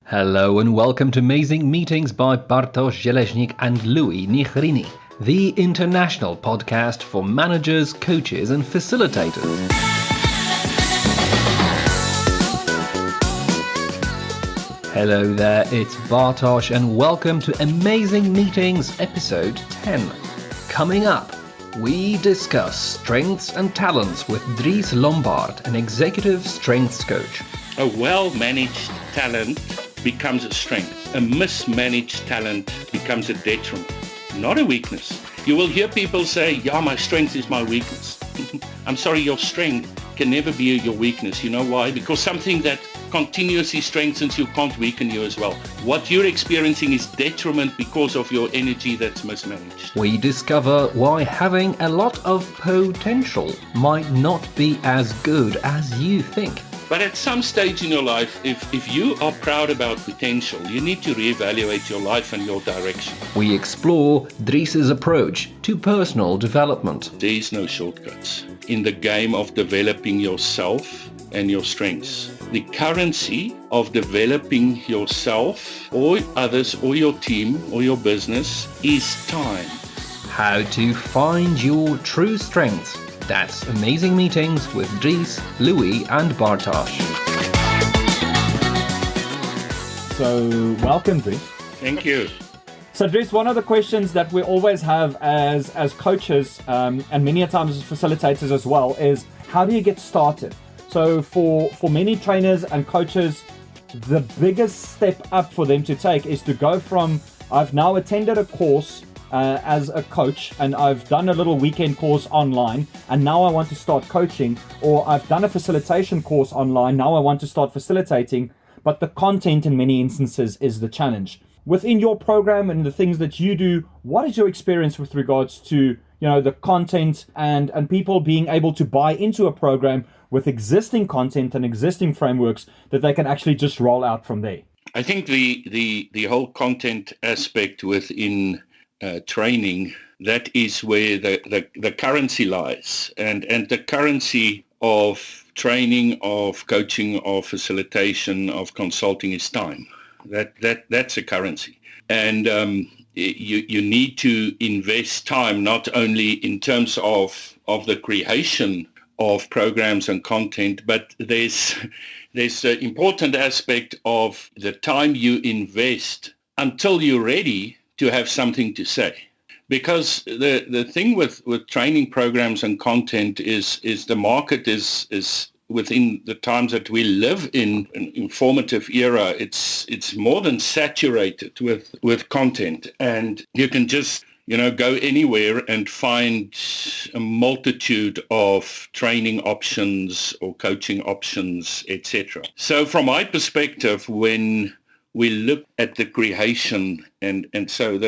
Hello and welcome to Amazing Meetings by Bartosz Zieleśnik and Louis Nichrini, the international podcast for managers, coaches and facilitators. Hello there, it's Bartosz and welcome to Amazing Meetings episode 10. Coming up, we discuss strengths and talents with Dries Lombaard, an executive strengths coach. A well-managed talent becomes a strength. A mismanaged talent becomes a detriment, not a weakness. You will hear people say, yeah, my strength is my weakness. I'm sorry, your strength can never be your weakness. You know why? Because something that continuously strengthens you can't weaken you as well. What you're experiencing is detriment because of your energy that's mismanaged. We discover why having a lot of potential might not be as good as you think. But at some stage in your life, if you are proud about potential, you need to reevaluate your life and your direction. We explore Dries' approach to personal development. There is no shortcuts in the game of developing yourself and your strengths. The currency of developing yourself or others or your team or your business is time. How to find your true strengths. That's Amazing Meetings with Dries, Louis and Bartosz. So, welcome, Dries. Thank you. So, Dries, one of the questions that we always have as coaches and many a times as facilitators as well is, how do you get started? So, for many trainers and coaches, the biggest step up for them to take is to go from, I've now attended a course as a coach and I've done a little weekend course online and now I want to start coaching, or I've done a facilitation course online, now I want to start facilitating, but the content in many instances is the challenge. Within your program and the things that you do, what is your experience with regards to, the content and people being able to buy into a program with existing content and existing frameworks that they can actually just roll out from there? I think the whole content aspect within training, that is where the currency lies, and the currency of training, of coaching, of facilitation, of consulting is time. That's a currency, and you need to invest time not only in terms of the creation of programs and content, but there's an important aspect of the time you invest until you're ready to have something to say. Because the thing with training programs and content is the market is within the times that we live in, an informative era, it's more than saturated with content. And you can just go anywhere and find a multitude of training options or coaching options, etc. So from my perspective, when we look at the creation, and so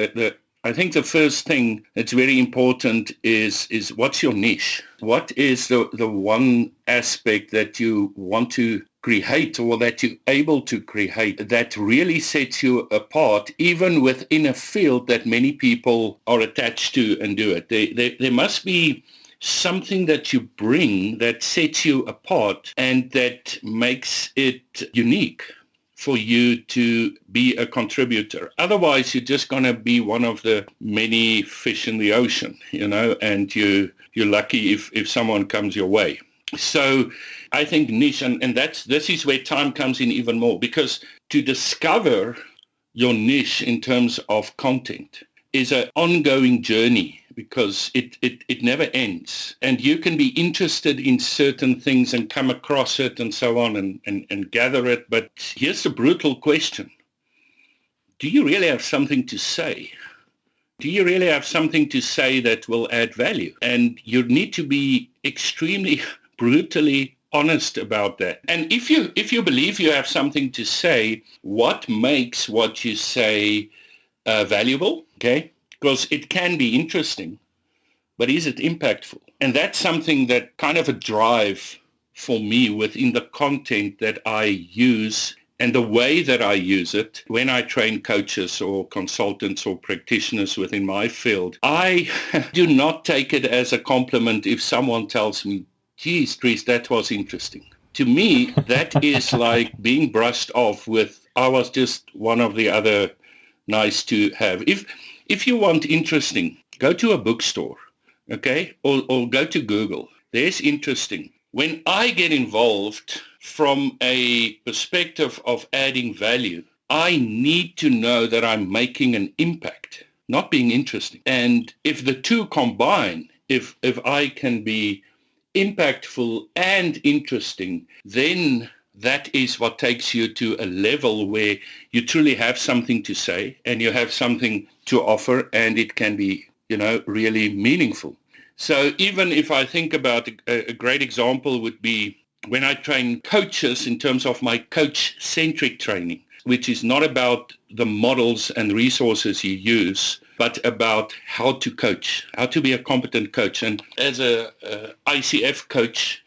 I think the first thing that's very important is what's your niche? What is the one aspect that you want to create, or that you're able to create, that really sets you apart, even within a field that many people are attached to and do it? There must be something that you bring that sets you apart and that makes it unique for you to be a contributor. Otherwise, you're just going to be one of the many fish in the ocean, and you're lucky if someone comes your way. So I think niche, and this is where time comes in even more, because to discover your niche in terms of content is an ongoing journey, because it never ends. And you can be interested in certain things and come across it and so on and gather it. But here's the brutal question. Do you really have something to say? Do you really have something to say that will add value? And you need to be extremely brutally honest about that. And if you believe you have something to say, what makes what you say valuable? Okay. Because it can be interesting, but is it impactful? And that's something that kind of a drive for me within the content that I use and the way that I use it when I train coaches or consultants or practitioners within my field. I do not take it as a compliment if someone tells me, geez, Dries, that was interesting. to me, that is like being brushed off with, I was just one of the other nice to have. If you want interesting, go to a bookstore, okay, or go to Google. There's interesting. When I get involved from a perspective of adding value, I need to know that I'm making an impact, not being interesting. And if the two combine, if I can be impactful and interesting, then that is what takes you to a level where you truly have something to say and you have something to offer, and it can be, really meaningful. So even if I think about a great example would be when I train coaches in terms of my coach-centric training, which is not about the models and resources you use, but about how to coach, how to be a competent coach. And as a ICF coach,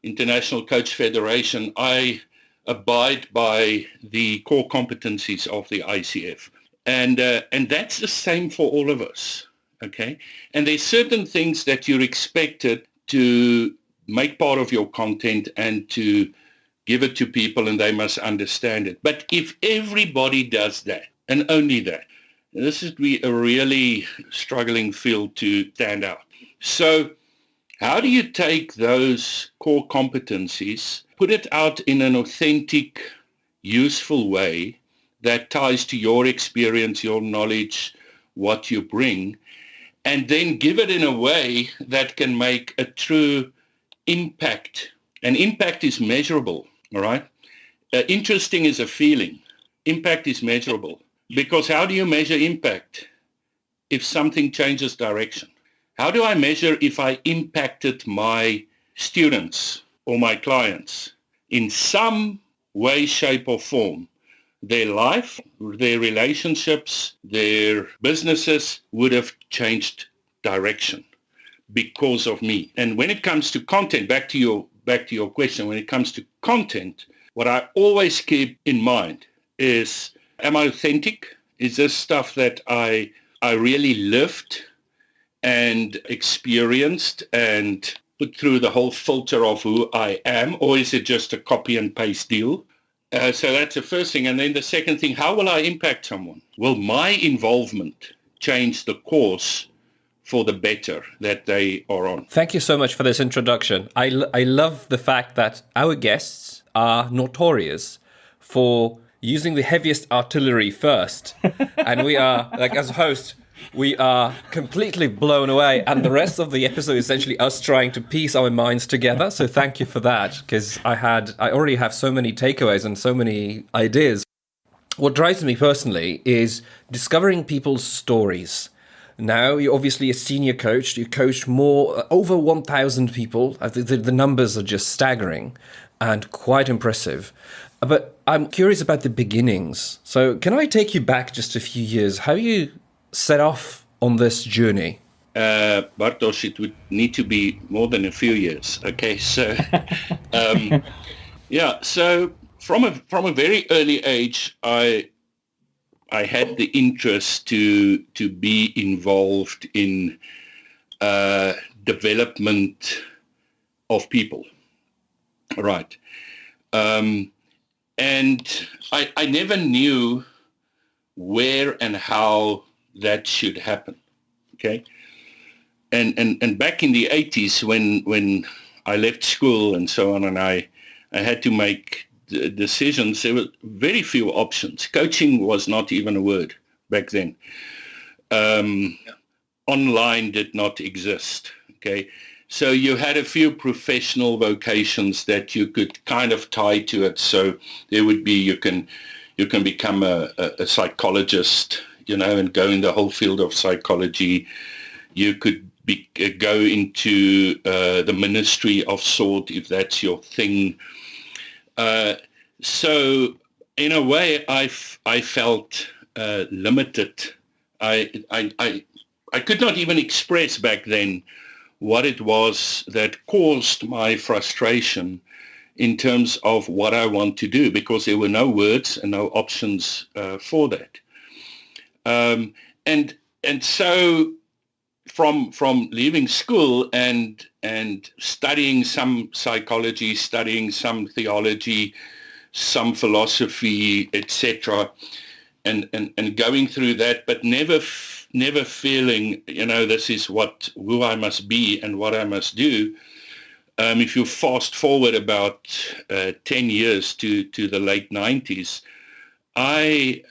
International Coach Federation, I abide by the core competencies of the ICF. And that's the same for all of us, okay? And there's certain things that you're expected to make part of your content and to give it to people, and they must understand it. But if everybody does that, and only that, this would be a really struggling field to stand out. So how do you take those core competencies, put it out in an authentic, useful way that ties to your experience, your knowledge, what you bring, and then give it in a way that can make a true impact? And impact is measurable, all right? Interesting is a feeling. Impact is measurable. Because how do you measure impact if something changes direction? How do I measure if I impacted my students or my clients in some way, shape, or form? Their life, their relationships, their businesses would have changed direction because of me. And when it comes to content, back to your question, when it comes to content, what I always keep in mind is, am I authentic? Is this stuff that I really lived and experienced and put through the whole filter of who I am, or is it just a copy and paste deal? So that's the first thing. And then the second thing, how will I impact someone? Will my involvement change the course for the better that they are on? Thank you so much for this introduction. I love the fact that our guests are notorious for using the heaviest artillery first. And we are, like, as a host, we are completely blown away. And the rest of the episode is essentially us trying to piece our minds together. So thank you for that, because I already have so many takeaways and so many ideas. What drives me personally is discovering people's stories. Now, you're obviously a senior coach. You coached over 1,000 people. The numbers are just staggering and quite impressive. But I'm curious about the beginnings. So can I take you back just a few years? How you set off on this journey? Bartosz, it would need to be more than a few years. Okay, so so from a very early age, I had the interest to be involved in development of people, right? And I never knew where and how that should happen, okay? And back in the 80s when I left school and so on, and I had to make decisions, there were very few options. Coaching was not even a word back then. Online did not exist, okay? So you had a few professional vocations that you could kind of tie to it. So there would be, you can become a psychologist, and go in the whole field of psychology. You could go into the ministry of sort, if that's your thing. So in a way, I felt limited. I could not even express back then what it was that caused my frustration in terms of what I want to do, because there were no words and no options for that. And so from leaving school and studying some psychology, studying some theology, some philosophy, etc., and going through that, but never feeling, this is who I must be and what I must do. If you fast forward about 10 years to the late 90s, by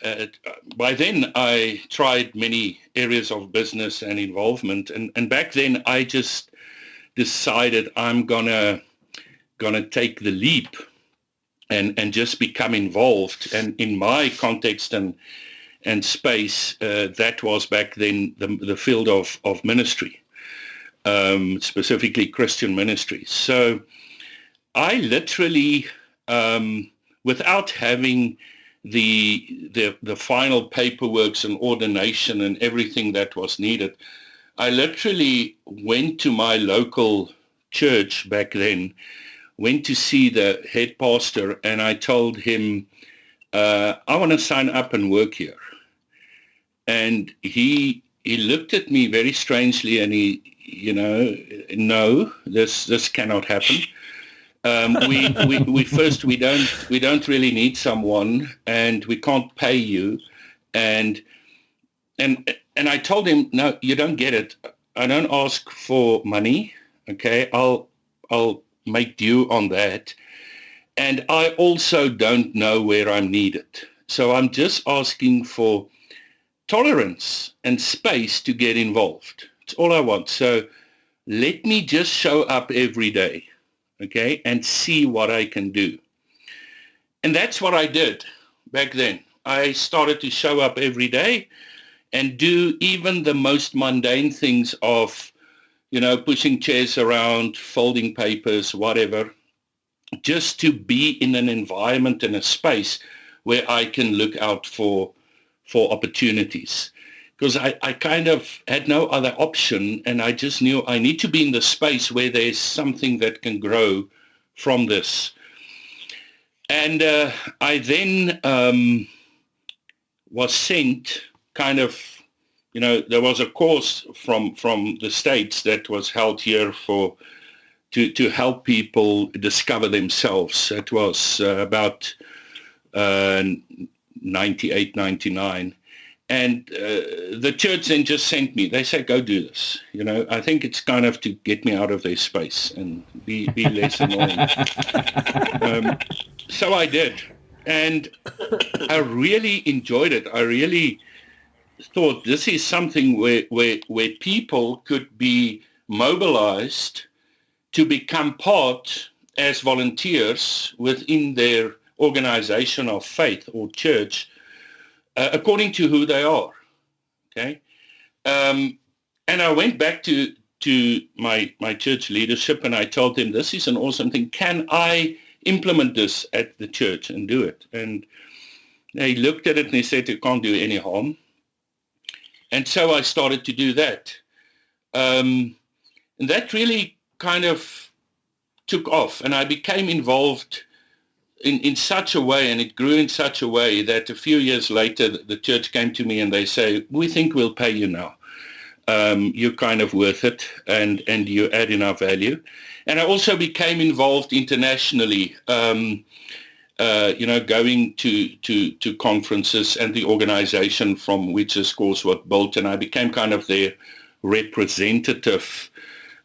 then I tried many areas of business and involvement, and back then I just decided I'm gonna take the leap and just become involved. And in my context and space, that was back then the field of ministry, specifically Christian ministry. So I literally, without having the final paperwork and ordination and everything that was needed, I literally went to my local church back then, went to see the head pastor, and I told him, I want to sign up and work here. And he looked at me very strangely, and no, this cannot happen. We don't really need someone, and we can't pay you. And I told him, no, you don't get it. I don't ask for money. Okay, I'll make due on that. And I also don't know where I'm needed. So I'm just asking for tolerance and space to get involved. It's all I want. So let me just show up every day, okay, and see what I can do. And that's what I did back then. I started to show up every day and do even the most mundane things of, pushing chairs around, folding papers, whatever, just to be in an environment and a space where I can look out for opportunities. Because I kind of had no other option, and I just knew I need to be in the space where there's something that can grow from this. And I then was sent kind of, there was a course from the States that was held here to help people discover themselves. It was about 98, 99. And the church then just sent me. They said, go do this. I think it's kind of to get me out of their space and be less annoying. So I did. And I really enjoyed it. I really thought this is something where people could be mobilized to become part as volunteers within their organization of faith or church, according to who they are. Okay. And I went back to my church leadership, and I told them, this is an awesome thing. Can I implement this at the church and do it? And they looked at it and they said, it can't do any harm. And so I started to do that. And that really kind of took off, and I became involved in such a way, and it grew in such a way that a few years later, the church came to me and they say, we think we'll pay you now. You're kind of worth it, and you add enough value. And I also became involved internationally, going to conferences and the organization from which this course was built, and I became kind of their representative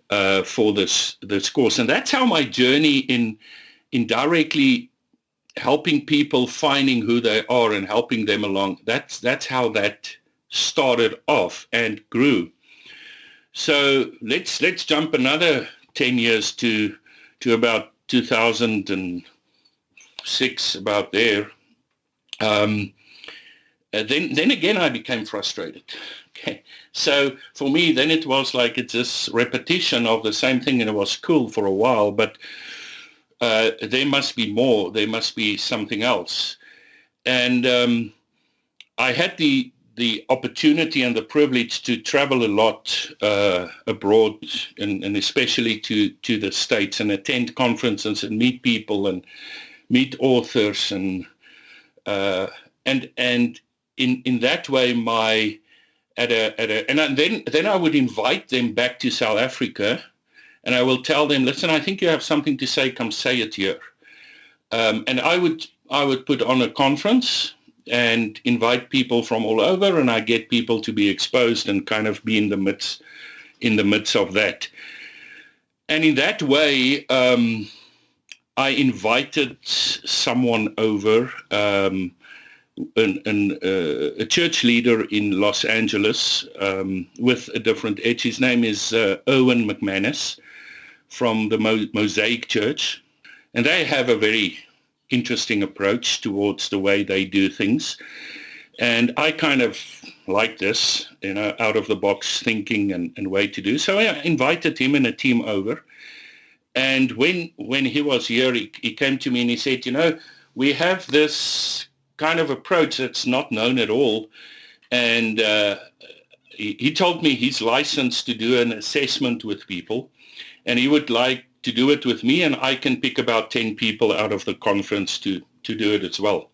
for this course. And that's how my journey in directly helping people finding who they are and helping them along, that's how that started off and grew. So let's jump another 10 years to about 2006, about there. Then again, I became frustrated. Okay. So for me, then it was like it's this repetition of the same thing, and it was cool for a while, but there must be more. There must be something else. And I had the opportunity and the privilege to travel a lot abroad, and especially to the States, and attend conferences and meet people and meet authors, and in that way and then I would invite them back to South Africa, and I will tell them, listen, I think you have something to say. Come say it here. And I would put on a conference and invite people from all over, and I get people to be exposed and kind of be in the midst of that. And in that way, I invited someone over, a church leader in Los Angeles with a different edge. His name is Owen McManus from the Mosaic Church. And they have a very interesting approach towards the way they do things. And I kind of like this, out of the box thinking and way to do. So I invited him and a team over. And when he was here, he came to me and he said, we have this kind of approach that's not known at all. And he told me he's licensed to do an assessment with people, and he would like to do it with me, and I can pick about 10 people out of the conference to do it as well.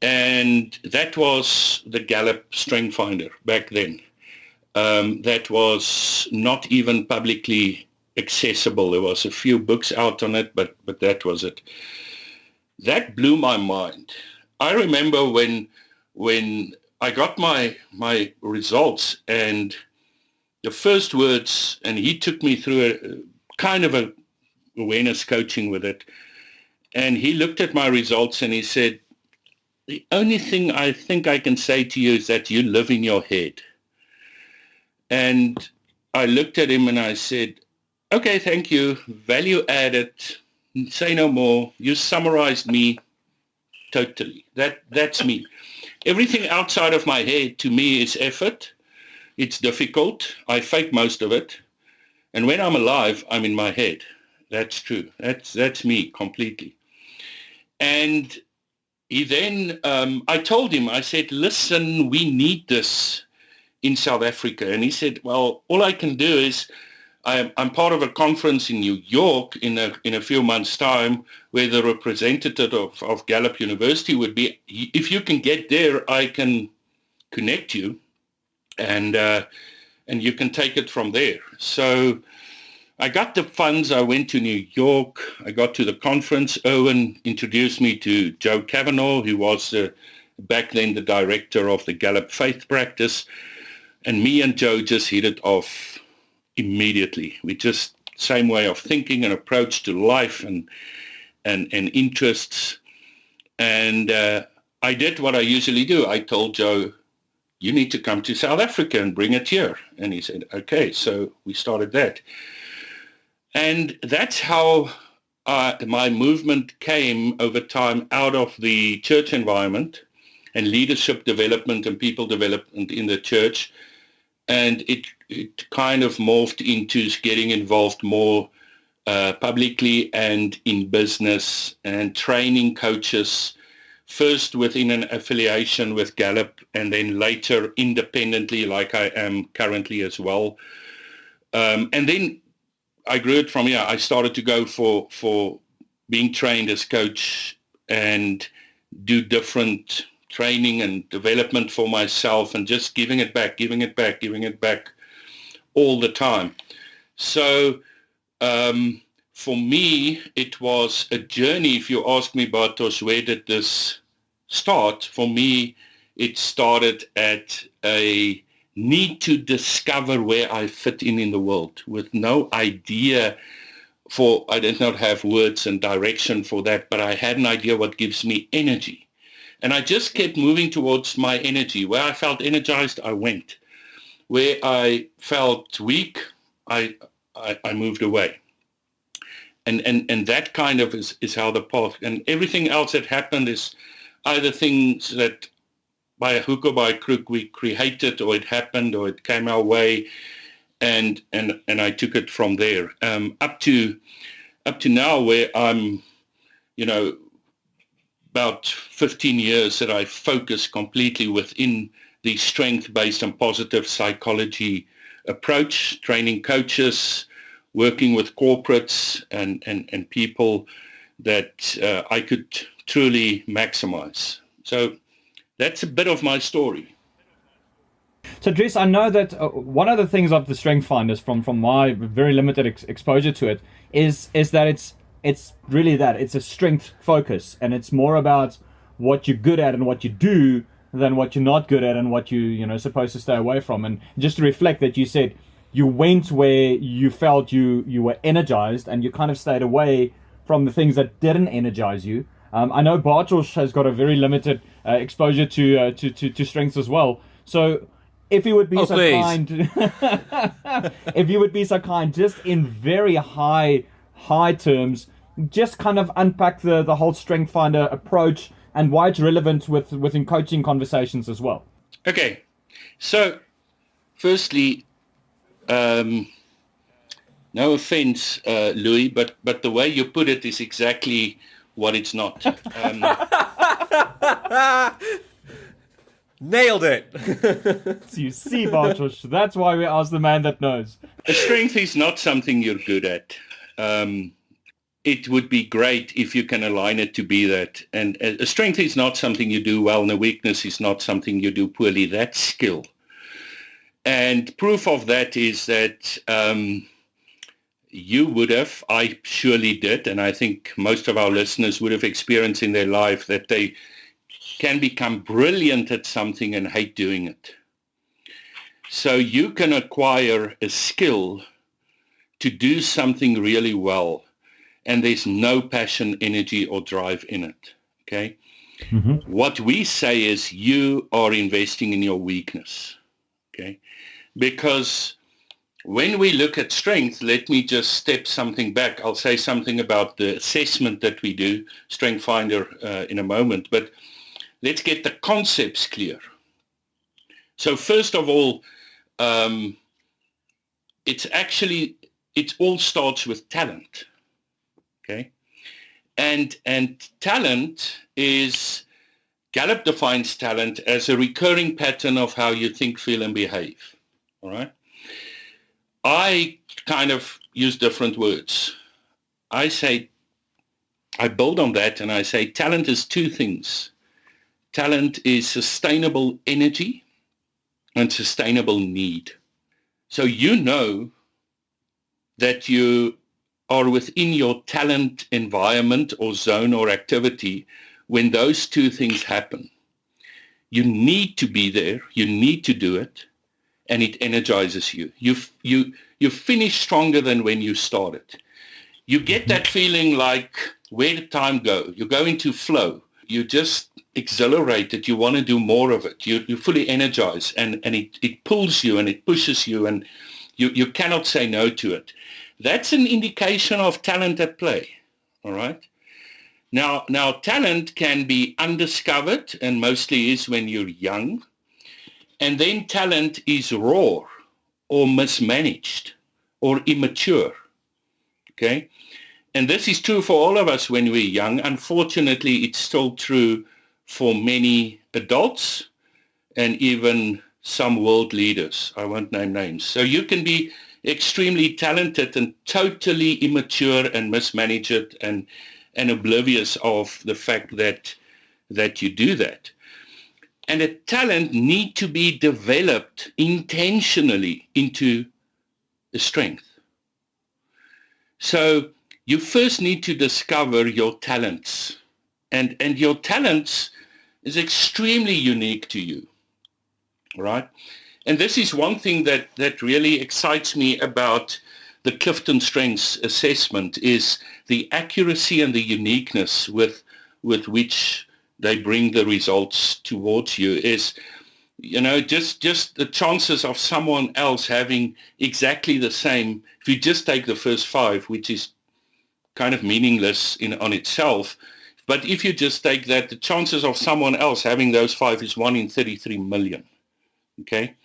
And that was the Gallup Strength Finder back then. That was not even publicly accessible. There was a few books out on it, but that was it. That blew my mind. I remember when I got my results, and the first words, and he took me through a kind of a awareness coaching with it, and he looked at my results and he said, the only thing I think I can say to you is that you live in your head. And I looked at him and I said, okay, thank you, value added, say no more. You summarized me totally. That's me. Everything outside of my head to me is effort. It's difficult. I fake most of it. And when I'm alive, I'm in my head. That's true. That's me completely. And he then, I told him, I said, listen, we need this in South Africa. And he said, well, all I can do is I'm part of a conference in New York in a few months' time where the representative of Gallup University would be. If you can get there, I can connect you, and you can take it from there. So I got the funds. I went to New York. I got to the conference. Owen introduced me to Joe Kavanaugh, who was back then the director of the Gallup Faith Practice. And me and Joe just hit it off immediately. We just same way of thinking and approach to life and interests. And I did what I usually do. I told Joe, you need to come to South Africa and bring it here. And he said, okay. So we started that. And that's how my movement came over time out of the church environment and leadership development and people development in the church. And it kind of morphed into getting involved more publicly and in business and training coaches, first within an affiliation with Gallup and then later independently like I am currently as well. And then I grew it from here. I started to go for being trained as coach and do different training and development for myself and just giving it back all the time. So for me, it was a journey. If you ask me, Bartosz, where did this start? For me, it started at a need to discover where I fit in the world with no idea I did not have words and direction for that, but I had an idea what gives me energy. And I just kept moving towards my energy. Where I felt energized, I went. Where I felt weak, I moved away. And that kind of is how the path, and everything else that happened is either things that by a hook or by a crook we created, or it happened, or it came our way, and I took it from there. Up to now, where I'm, about 15 years that I focus completely within the strength-based and positive psychology approach, training coaches, working with corporates and people that I could truly maximize. So that's a bit of my story. So, Dries, I know that one of the things of the Strength Finders, from my very limited exposure to it, is that it's really that it's a strength focus, and it's more about what you're good at and what you do than what you're not good at and what you're supposed to stay away from. And just to reflect that, you said you went where you felt you were energized, and you kind of stayed away from the things that didn't energize you. I know Bartosz has got a very limited exposure to strengths as well. So if you would be kind, if you would be so kind, just in very high terms, just kind of unpack the whole Strength Finder approach and why it's relevant within coaching conversations as well. Okay, so firstly, no offense, Louis, but the way you put it is exactly what it's not. Nailed it. You see, Bartosz, that's why we ask the man that knows. A strength is not something you're good at. It would be great if you can align it to be that. And a strength is not something you do well, and a weakness is not something you do poorly. That's skill. And proof of that is that you would have, I surely did, and I think most of our listeners would have experienced in their life that they can become brilliant at something and hate doing it. So you can acquire a skill to do something really well, and there's no passion, energy, or drive in it, okay? Mm-hmm. What we say is you are investing in your weakness, okay? Because when we look at strength, let me just step something back. I'll say something about the assessment that we do, Strength Finder, in a moment, but let's get the concepts clear. So first of all, it all starts with talent, okay? And talent is, Gallup defines talent as a recurring pattern of how you think, feel, and behave, all right? I kind of use different words. I build on that and I say talent is two things. Talent is sustainable energy and sustainable need. So you know that you are within your talent environment or zone or activity when those two things happen. You need to be there, you need to do it, and it energizes you. You finish stronger than when you started. You get that feeling like, where did time go? You go into flow. You just exhilarated. You want to do more of it. You fully energized, and it pulls you and it pushes you, and you cannot say no to it. That's an indication of talent at play, all right? Now talent can be undiscovered, and mostly is when you're young. And then talent is raw or mismanaged or immature, okay? And this is true for all of us when we're young. Unfortunately, it's still true for many adults and even some world leaders. I won't name names. So you can be extremely talented and totally immature and mismanage it and oblivious of the fact that you do that. And a talent need to be developed intentionally into a strength. So you first need to discover your talents. And your talents is extremely unique to you, right? And this is one thing that really excites me about the Clifton Strengths assessment is the accuracy and the uniqueness with which they bring the results towards you is, just the chances of someone else having exactly the same, if you just take the first 5, which is kind of meaningless on itself, but if you just take that, the chances of someone else having those 5 is 1 in 33 million, okay?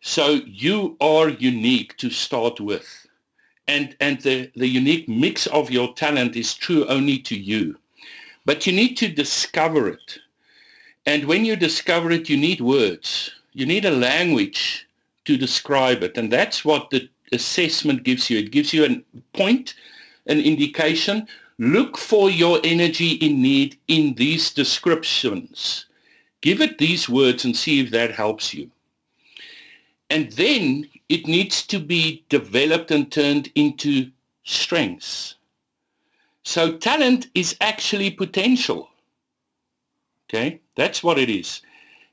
So you are unique to start with, and the unique mix of your talent is true only to you. But you need to discover it. And when you discover it, you need words. You need a language to describe it. And that's what the assessment gives you. It gives you a point, an indication. Look for your energy in need in these descriptions. Give it these words and see if that helps you. And then it needs to be developed and turned into strengths. So talent is actually potential. Okay, that's what it is.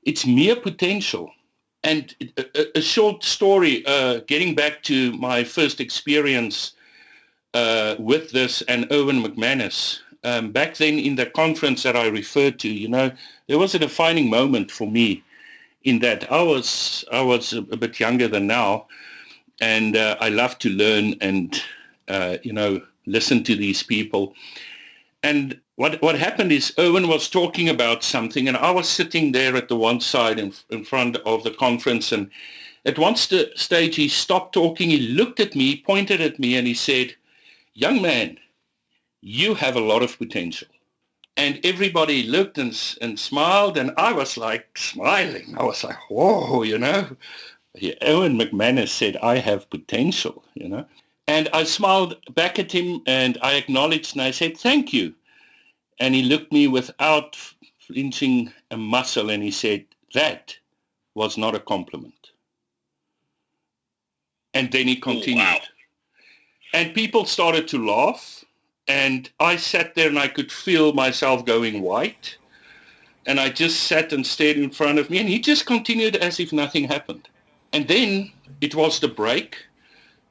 It's mere potential. And a short story, getting back to my first experience with this and Owen McManus. Back then in the conference that I referred to, there was a defining moment for me in that I was a bit younger than now, and I love to learn and, listen to these people. And what happened is Owen was talking about something, and I was sitting there at the one side in front of the conference, and at one stage he stopped talking, he looked at me, pointed at me, and he said, "Young man, you have a lot of potential." And everybody looked and smiled, and I was like smiling. I was like, whoa, Owen McManus said, I have potential, And I smiled back at him, and I acknowledged, and I said, thank you. And he looked me without flinching a muscle, and he said, that was not a compliment. And then he continued. Wow. And people started to laugh, and I sat there and I could feel myself going white. And I just sat and stared in front of me, and he just continued as if nothing happened. And then it was the break.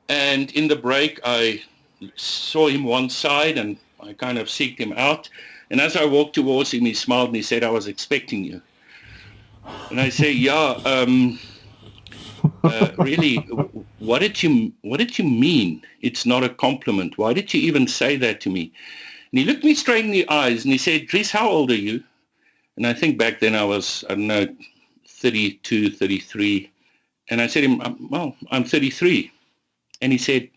And in the break, I saw him one side, and I kind of seeked him out. And as I walked towards him, he smiled and he said, I was expecting you. And I say, really, what did you mean? It's not a compliment. Why did you even say that to me? And he looked me straight in the eyes and he said, Dries, how old are you? And I think back then I was, 32, 33. And I said to him, well, I'm 33. And he said,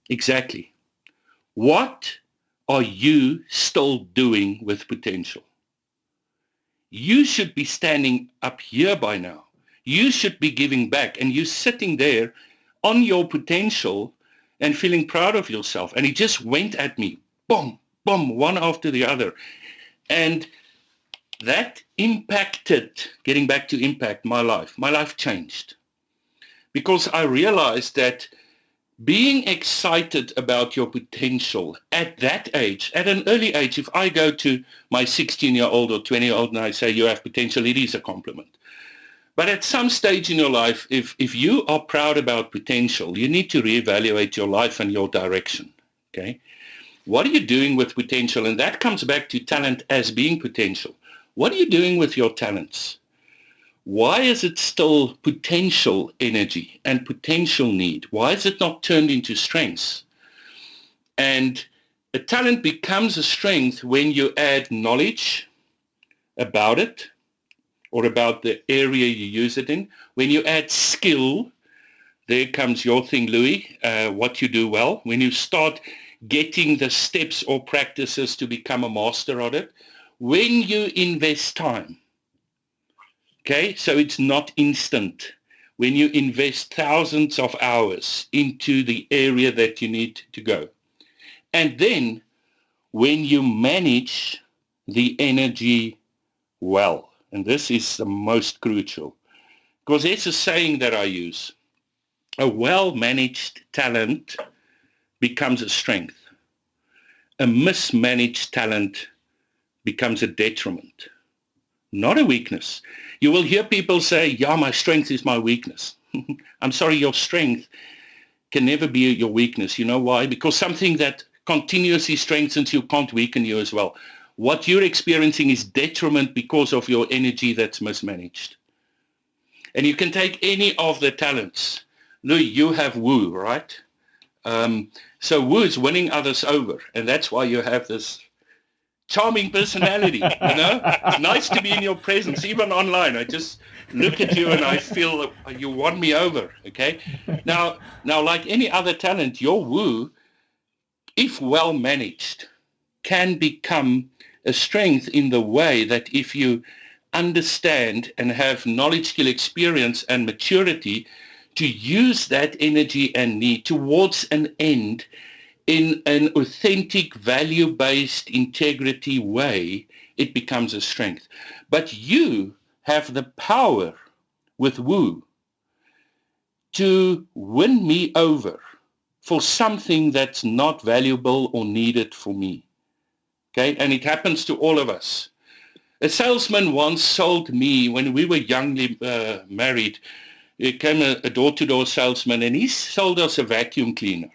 exactly. What are you still doing with potential? You should be standing up here by now. You should be giving back. And you're sitting there on your potential and feeling proud of yourself. And he just went at me, boom, boom, one after the other. And that impacted, getting back to impact, my life. My life changed. Because I realized that being excited about your potential at that age, at an early age, if I go to my 16-year-old or 20-year-old and I say you have potential, it is a compliment. But at some stage in your life, if you are proud about potential, you need to reevaluate your life and your direction. Okay? What are you doing with potential? And that comes back to talent as being potential. What are you doing with your talents? Why is it still potential energy and potential need? Why is it not turned into strengths? And a talent becomes a strength when you add knowledge about it or about the area you use it in. When you add skill, there comes your thing, Louis, what you do well. When you start getting the steps or practices to become a master of it. When you invest time. Okay, so it's not instant. When you invest thousands of hours into the area that you need to go. And then when you manage the energy well, and this is the most crucial, because there's a saying that I use, a well-managed talent becomes a strength. A mismanaged talent becomes a detriment, not a weakness. You will hear people say, yeah, my strength is my weakness. I'm sorry, your strength can never be your weakness. You know why? Because something that continuously strengthens you can't weaken you as well. What you're experiencing is detriment because of your energy that's mismanaged. And you can take any of the talents. Louis, you have woo, right? So woo is winning others over. And that's why you have this charming personality, It's nice to be in your presence, even online. I just look at you and I feel you won me over, okay? Now, like any other talent, your woo, if well managed, can become a strength in the way that if you understand and have knowledge, skill, experience, and maturity to use that energy and need towards an end in an authentic, value-based, integrity way, it becomes a strength. But you have the power with Wu to win me over for something that's not valuable or needed for me. Okay, and it happens to all of us. A salesman once sold me, when we were youngly married, he came a door-to-door salesman, and he sold us a vacuum cleaner.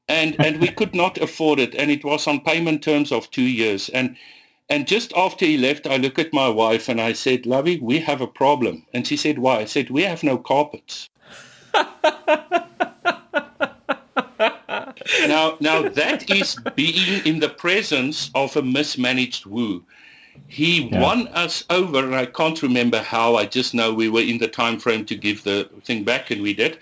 And we could not afford it, and it was on payment terms of 2 years. And just after he left, I looked at my wife and I said, Lovey, we have a problem. And she said, why? I said, we have no carpets. Now that is being in the presence of a mismanaged Wu. He won us over, and I can't remember how. I just know we were in the time frame to give the thing back, and we did.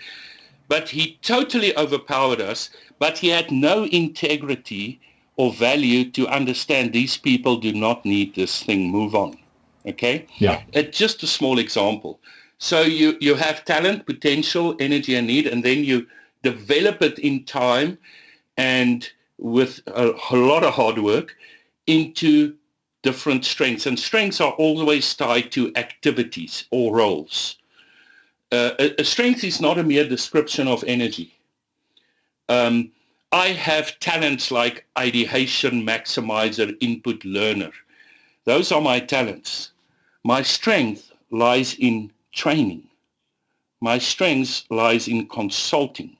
But he totally overpowered us, but he had no integrity or value to understand these people do not need this thing. Move on. Okay? Yeah. Just a small example. So you have talent, potential, energy, and need, and then you develop it in time and with a lot of hard work into different strengths. And strengths are always tied to activities or roles. A strength is not a mere description of energy. I have talents like ideation, maximizer, input learner. Those are my talents. My strength lies in training. My strength lies in consulting.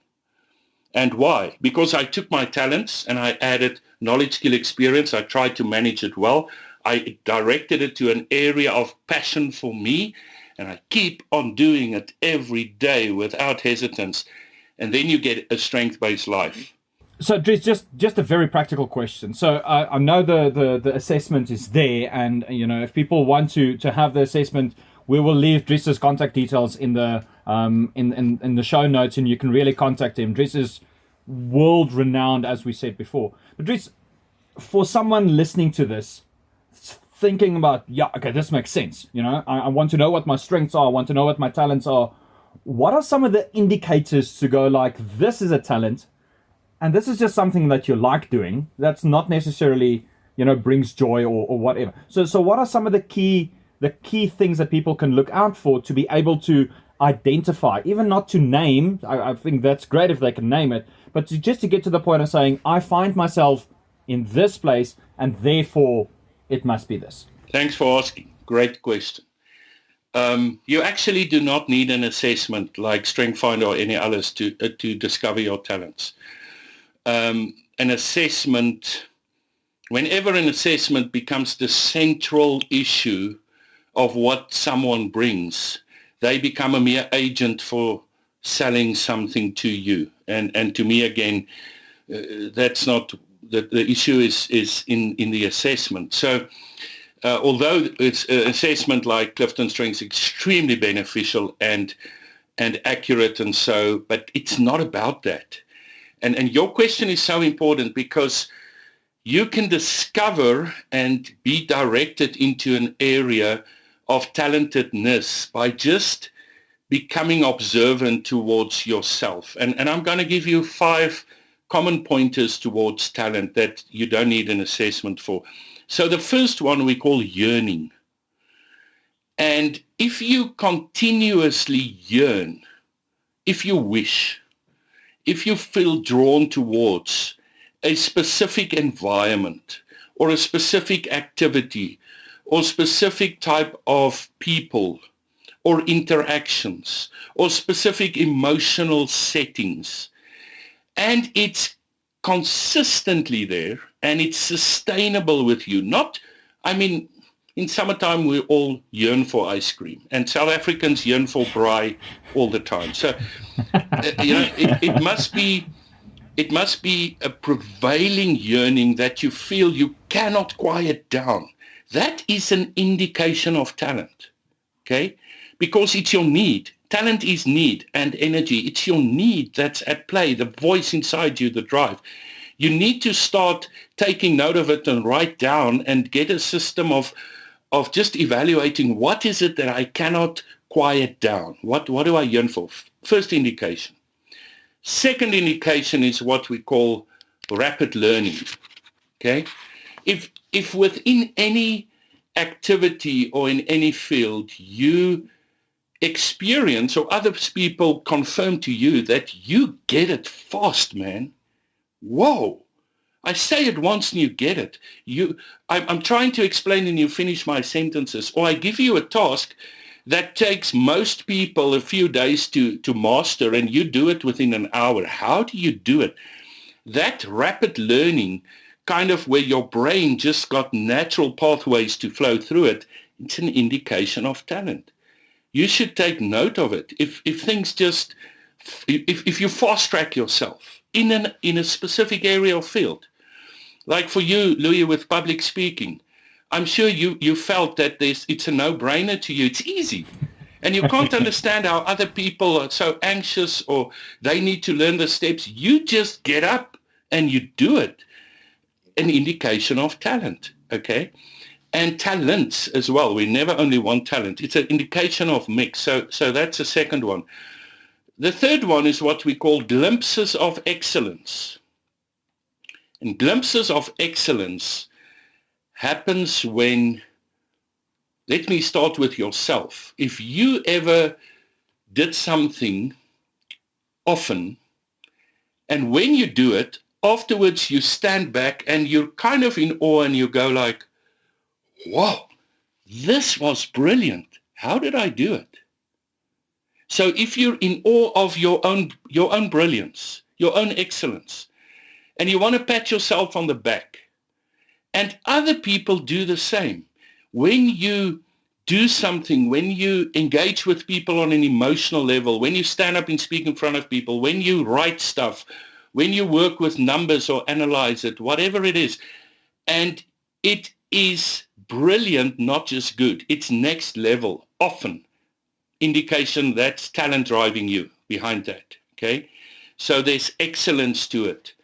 And why? Because I took my talents and I added knowledge, skill, experience. I tried to manage it well. I directed it to an area of passion for me, and I keep on doing it every day without hesitance. And then you get a strength-based life. So, Dries, just a very practical question. So, I know the assessment is there, and if people want to have the assessment, we will leave Dries's contact details in the in the show notes, and you can really contact him. Dries is world renowned, as we said before. But Dries, for someone listening to this, thinking about, this makes sense. I want to know what my strengths are. I want to know what my talents are. What are some of the indicators to go like, this is a talent, and this is just something that you like doing? That's not necessarily, brings joy or whatever. So what are some of the key things that people can look out for to be able to identify, even not to name? I think that's great if they can name it, but just to get to the point of saying, I find myself in this place, and therefore it must be this. Thanks for asking. Great question. You actually do not need an assessment like StrengthsFinder or any others to discover your talents. An assessment, whenever an assessment becomes the central issue of what someone brings, they become a mere agent for selling something to you. And to me, again, that's not the issue is in the assessment. So although it's an assessment like Clifton Strengths extremely beneficial and accurate, and so, but it's not about that. And your question is so important, because you can discover and be directed into an area of talentedness by just becoming observant towards yourself. And I'm going to give you 5 common pointers towards talent that you don't need an assessment for. So the first one we call yearning. And if you continuously yearn, if you wish, if you feel drawn towards a specific environment or a specific activity or specific type of people or interactions or specific emotional settings, and it's consistently there and it's sustainable with you, in summertime we all yearn for ice cream, and South Africans yearn for braai all the time. So, it must be a prevailing yearning that you feel you cannot quiet down. That is an indication of talent, okay? Because it's your need. Talent is need and energy. It's your need that's at play, the voice inside you, the drive. You need to start taking note of it and write down and get a system of just evaluating, what is it that I cannot quiet down? What do I yearn for? First indication. Second indication is what we call rapid learning. Okay? If within any activity or in any field, you experience or other people confirm to you that you get it fast, man. Whoa. I say it once and you get it. I'm trying to explain and you finish my sentences, or I give you a task that takes most people a few days to master, and you do it within an hour. How do you do it? That rapid learning, kind of where your brain just got natural pathways to flow through it, it's an indication of talent. You should take note of it. If things just, if you fast track yourself in a specific area or field, like for you, Louis, with public speaking, I'm sure you felt that it's a no-brainer to you. It's easy. And you can't understand how other people are so anxious or they need to learn the steps. You just get up and you do it. An indication of talent, okay? And talents as well. We never only want talent. It's an indication of mix. So that's the second one. The third one is what we call glimpses of excellence. And glimpses of excellence happens when, let me start with yourself. If you ever did something often, and when you do it, afterwards you stand back and you're kind of in awe and you go like, wow, this was brilliant. How did I do it? So if you're in awe of your own brilliance, your own excellence, and you want to pat yourself on the back, and other people do the same. When you do something, when you engage with people on an emotional level, when you stand up and speak in front of people, when you write stuff, when you work with numbers or analyze it, whatever it is, and it is brilliant, not just good. It's next level, often. Indication that's talent driving you behind that, okay? So there's excellence to it.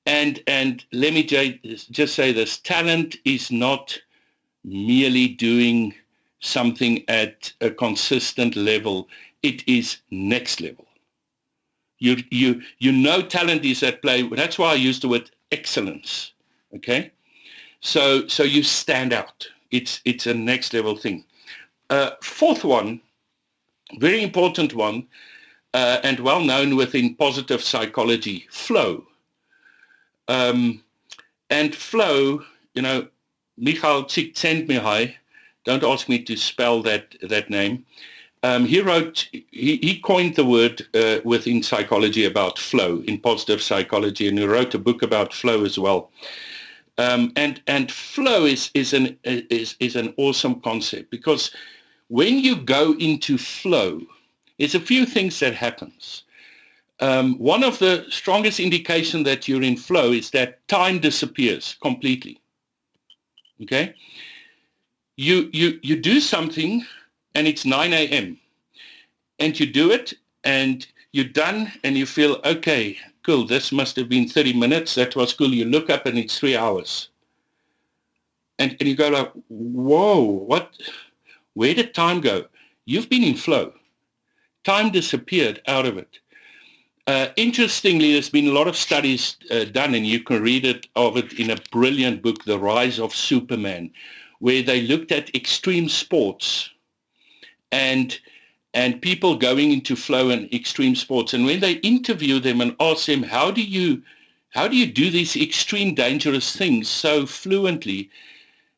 And let me just say this, talent is not merely doing something at a consistent level. It is next level. You know talent is at play. That's why I use the word excellence, okay? So you stand out. It's a next level thing. Fourth one, very important one, and well known within positive psychology, flow. And flow, Michael Csikszentmihalyi, don't ask me to spell that name. He coined the word within psychology about flow in positive psychology, and he wrote a book about flow as well. And flow is an awesome concept, because when you go into flow, there's a few things that happens. One of the strongest indication that you're in flow is that time disappears completely. Okay? You do something and it's 9 a.m. and you do it and you're done and you feel, okay, cool, this must have been 30 minutes. That was cool. You look up and it's 3 hours. And you go like, whoa, where did time go? You've been in flow. Time disappeared out of it. Interestingly, there's been a lot of studies done, and you can read of it in a brilliant book, The Rise of Superman, where they looked at extreme sports and people going into flow and extreme sports. And when they interview them and ask them, how do you do these extreme dangerous things so fluently,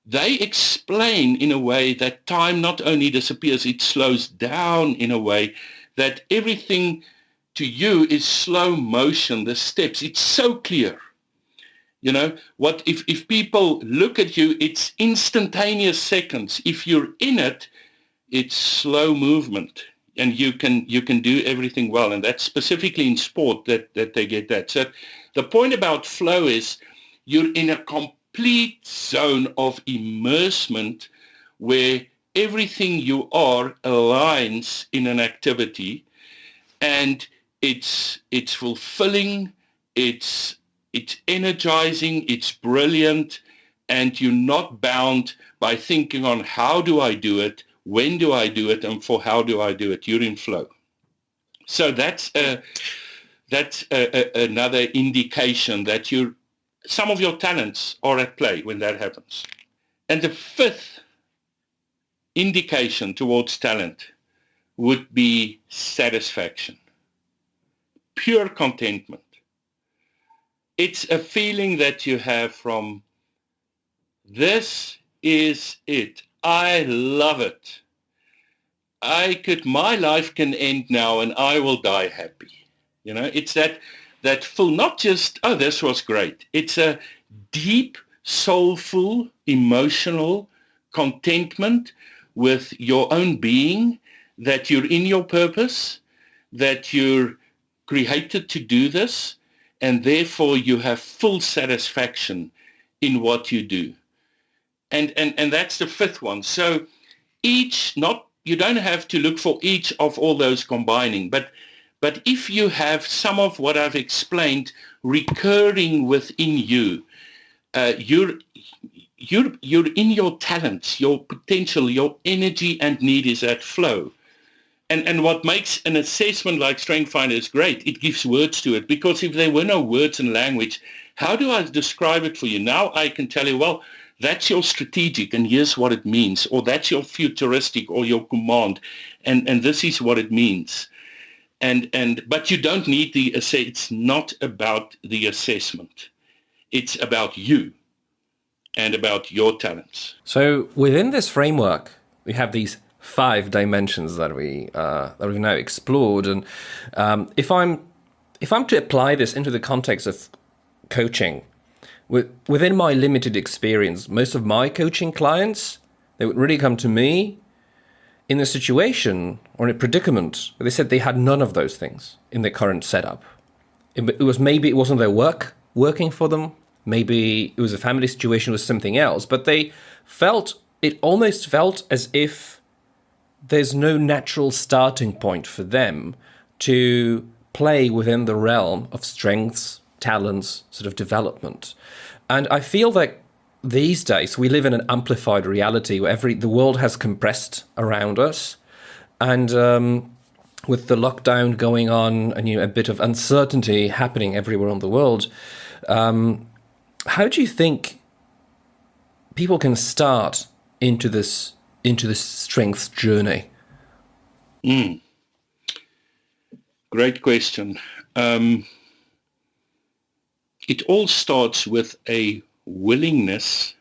they explain in a way that time not only disappears, it slows down in a way that everything to you is slow motion, the steps. It's so clear. What if people look at you, it's instantaneous seconds. If you're in it, it's slow movement, and you can do everything well. And that's specifically in sport that they get that. So the point about flow is you're in a complete zone of immersement where everything you are aligns in an activity, and it's fulfilling, it's energizing, it's brilliant, and you're not bound by thinking on how do I do it, when do I do it, and for how do I do it. You're in flow. So that's another indication that some of your talents are at play when that happens. And the fifth indication towards talent would be satisfaction, pure contentment. It's a feeling that you have from, this is it. I love it. My life can end now and I will die happy. You know, it's that full, not just, oh, this was great. It's a deep, soulful, emotional contentment with your own being, that you're in your purpose, that you're created to do this, and therefore you have full satisfaction in what you do. And that's the fifth one. So you don't have to look for each of all those combining, but if you have some of what I've explained recurring within you, you're in your talents, your potential, your energy and need is at flow. And what makes an assessment like Strength Finders great, it gives words to it, because if there were no words and language, how do I describe it for you? Now I can tell you, well, that's your strategic and here's what it means, or that's your futuristic or your command, and this is what it means. But you don't need it's not about the assessment. It's about you and about your talents. So within this framework, we have these 5 dimensions that we've now explored, and if I'm to apply this into the context of coaching, within my limited experience, most of my coaching clients, they would really come to me in a situation or in a predicament where they said they had none of those things in their current setup. It wasn't their work working for them. Maybe it was a family situation with something else, but it almost felt as if there's no natural starting point for them to play within the realm of strengths, talents, sort of development. And I feel that these days we live in an amplified reality where the world has compressed around us, and with the lockdown going on and a bit of uncertainty happening everywhere in the world, how do you think people can start into this strength journey? Great question. It all starts with a willingness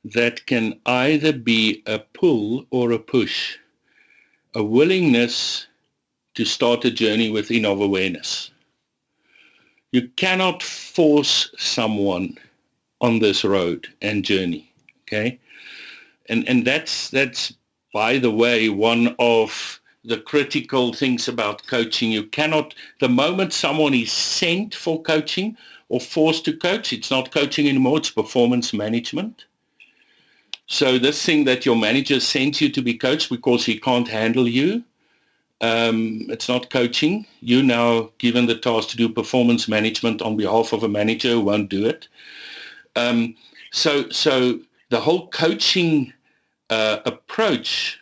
that can either be a pull or a push. A willingness to start a journey within of awareness. You cannot force someone on this road and journey, okay? And that's by the way, one of the critical things about coaching. You cannot, the moment someone is sent for coaching or forced to coach, it's not coaching anymore, it's performance management. So this thing that your manager sends you to be coached because he can't handle you, it's not coaching. You now given the task to do performance management on behalf of a manager who won't do it. So the whole coaching approach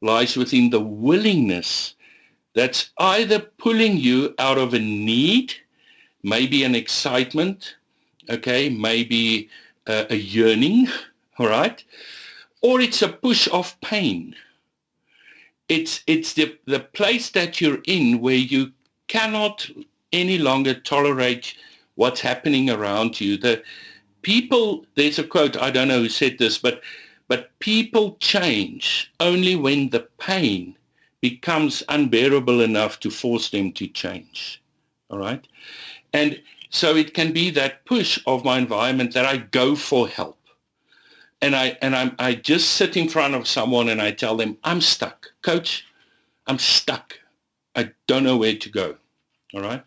lies within the willingness that's either pulling you out of a need, maybe an excitement, okay, maybe a yearning, all right, or it's a push of pain. It's the place that you're in where you cannot any longer tolerate what's happening around you. The people, there's a quote, I don't know who said this, but people change only when the pain becomes unbearable enough to force them to change, all right? And so it can be that push of my environment that I go for help. And I just sit in front of someone and I tell them, I'm stuck. Coach, I'm stuck. I don't know where to go, all right?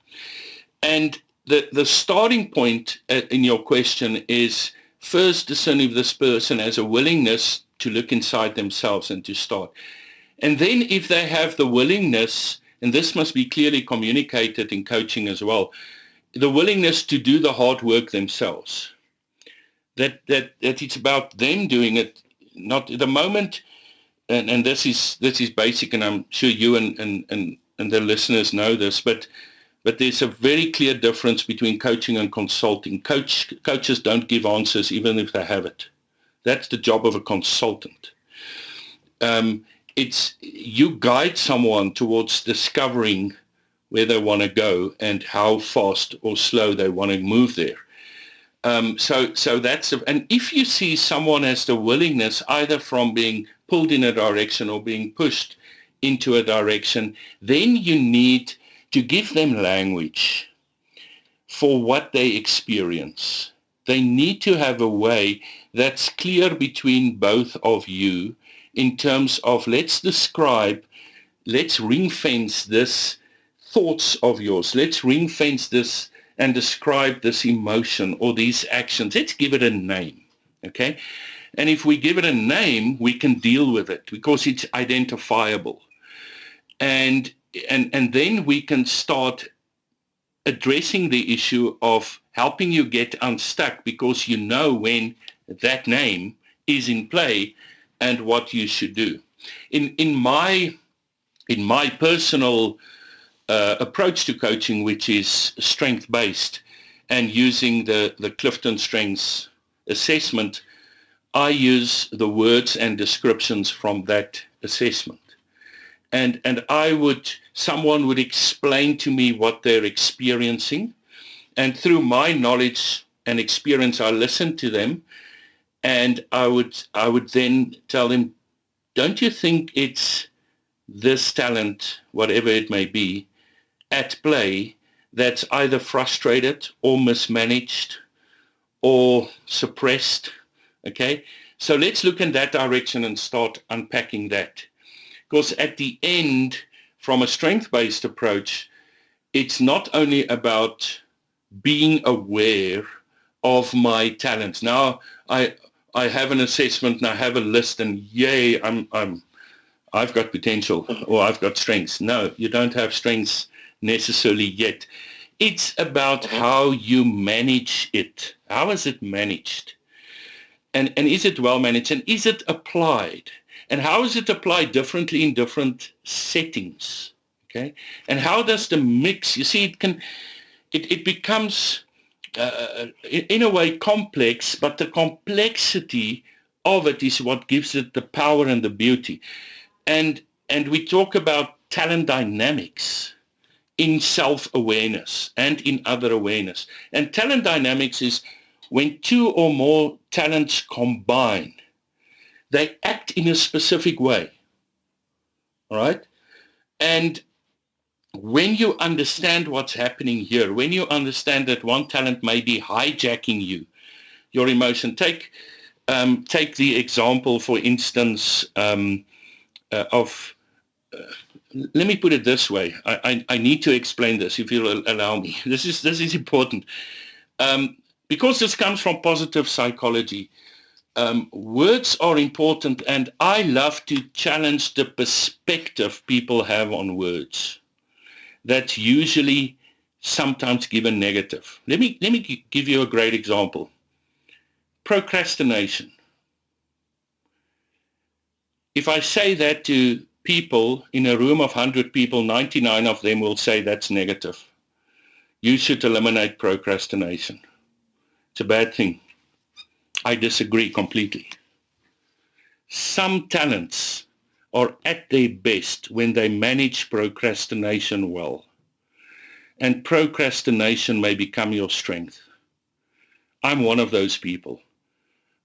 And the starting point in your question is first discern if this person has a willingness to look inside themselves and to start. And then if they have the willingness, and this must be clearly communicated in coaching as well, the willingness to do the hard work themselves. That it's about them doing it, not the moment, and this is basic, and I'm sure you and the listeners know this, but there's a very clear difference between coaching and consulting. Coaches don't give answers even if they have it. That's the job of a consultant. It's you guide someone towards discovering where they want to go and how fast or slow they want to move there. So that's, and if you see someone has the willingness either from being pulled in a direction or being pushed into a direction, then you need to give them language for what they experience. They need to have a way that's clear between both of you in terms of let's ring fence this thoughts of yours. Let's ring fence this and describe this emotion or these actions. Let's give it a name, okay? And if we give it a name, we can deal with it because it's identifiable. And then we can start addressing the issue of helping you get unstuck because you know when that name is in play and what you should do. In my personal approach to coaching, which is strength-based and using the Clifton Strengths assessment, I use the words and descriptions from that assessment. And someone would explain to me what they're experiencing, and through my knowledge and experience, I listen to them, and I would then tell them, don't you think it's this talent, whatever it may be, at play that's either frustrated or mismanaged or suppressed, okay? So let's look in that direction and start unpacking that. Because at the end, from a strength-based approach, it's not only about being aware of my talents. Now, I have an assessment and I have a list and yay, I've got potential or I've got strengths. No, you don't have strengths necessarily yet. It's about how you manage it. How is it managed? And is it well managed? And is it applied? And how is it applied differently in different settings? Okay. And how does the mix, you see, it becomes in a way complex, but the complexity of it is what gives it the power and the beauty. And we talk about talent dynamics in self-awareness and in other awareness. And talent dynamics is when two or more talents combine, they act in a specific way, all right? And when you understand what's happening here, when you understand that one talent may be hijacking you, your emotion, take the example, for instance, of let me put it this way. I need to explain this, if you'll allow me. This is important. Because this comes from positive psychology, words are important, and I love to challenge the perspective people have on words. That's usually sometimes given negative. Let me give you a great example. Procrastination. If I say that to people in a room of 100 people, 99 of them will say that's negative. You should eliminate procrastination. It's a bad thing. I disagree completely. Some talents are at their best when they manage procrastination well. And procrastination may become your strength. I'm one of those people.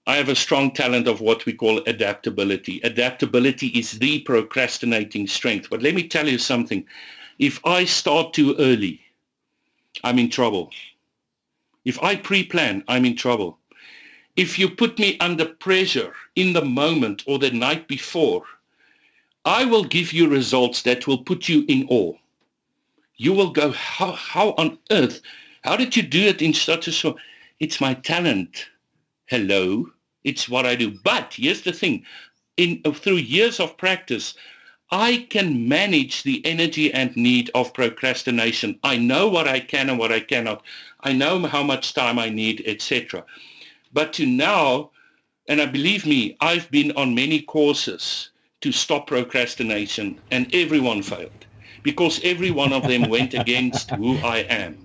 I have a strong talent of what we call adaptability. Adaptability is the procrastinating strength. But let me tell you something. If I start too early, I'm in trouble. If I pre-plan, I'm in trouble. If you put me under pressure in the moment or the night before, I will give you results that will put you in awe. You will go, how on earth? How did you do it in such a short? It's my talent. Hello, it's what I do. But here's the thing. Through years of practice, I can manage the energy and need of procrastination. I know what I can and what I cannot. I know how much time I need, etc. But to now, and believe me, I've been on many courses to stop procrastination, and everyone failed because every one of them went against who I am.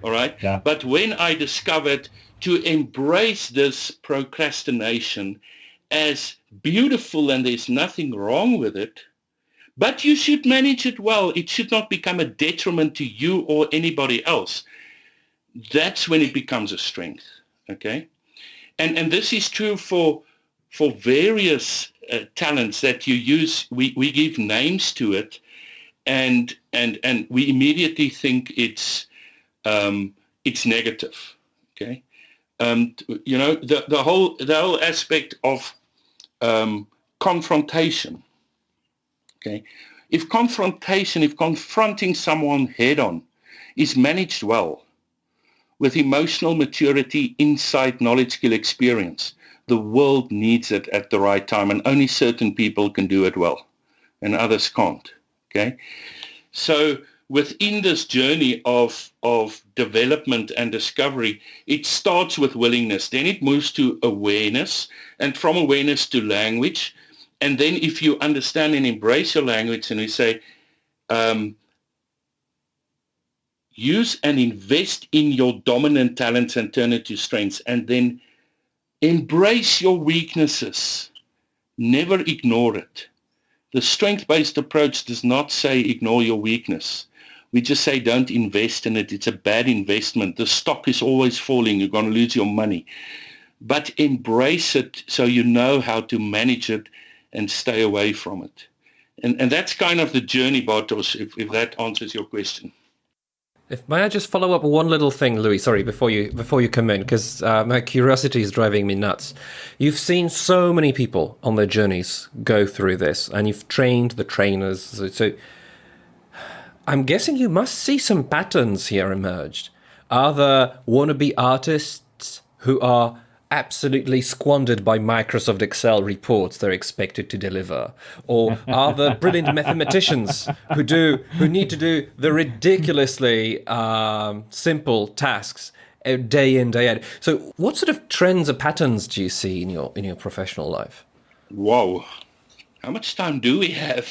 All right? Yeah. But when I discovered to embrace this procrastination as beautiful and there's nothing wrong with it, but you should manage it well. It should not become a detriment to you or anybody else. That's when it becomes a strength, okay? And this is true for various talents that you use. We give names to it, and we immediately think it's negative, okay? The whole aspect of confrontation, okay? If confronting someone head on is managed well, with emotional maturity, insight, knowledge, skill, experience, the world needs it at the right time, and only certain people can do it well, and others can't, okay? So within this journey of development and discovery, it starts with willingness. Then it moves to awareness, and from awareness to language. And then if you understand and embrace your language, and we say, use and invest in your dominant talents and turn it to strengths, and then embrace your weaknesses. Never ignore it. The strength-based approach does not say ignore your weakness. We just say don't invest in it. It's a bad investment. The stock is always falling. You're going to lose your money. But embrace it so you know how to manage it and stay away from it. And that's kind of the journey, Bartosz, if that answers your question. May I just follow up one little thing, Louis? Sorry, before you come in, because my curiosity is driving me nuts. You've seen so many people on their journeys go through this, and you've trained the trainers. So I'm guessing you must see some patterns here emerged. Are there wannabe artists who are absolutely squandered by Microsoft Excel reports they're expected to deliver? Or are there brilliant mathematicians who need to do the ridiculously simple tasks day in, day out? So what sort of trends or patterns do you see in your professional life? Whoa. How much time do we have?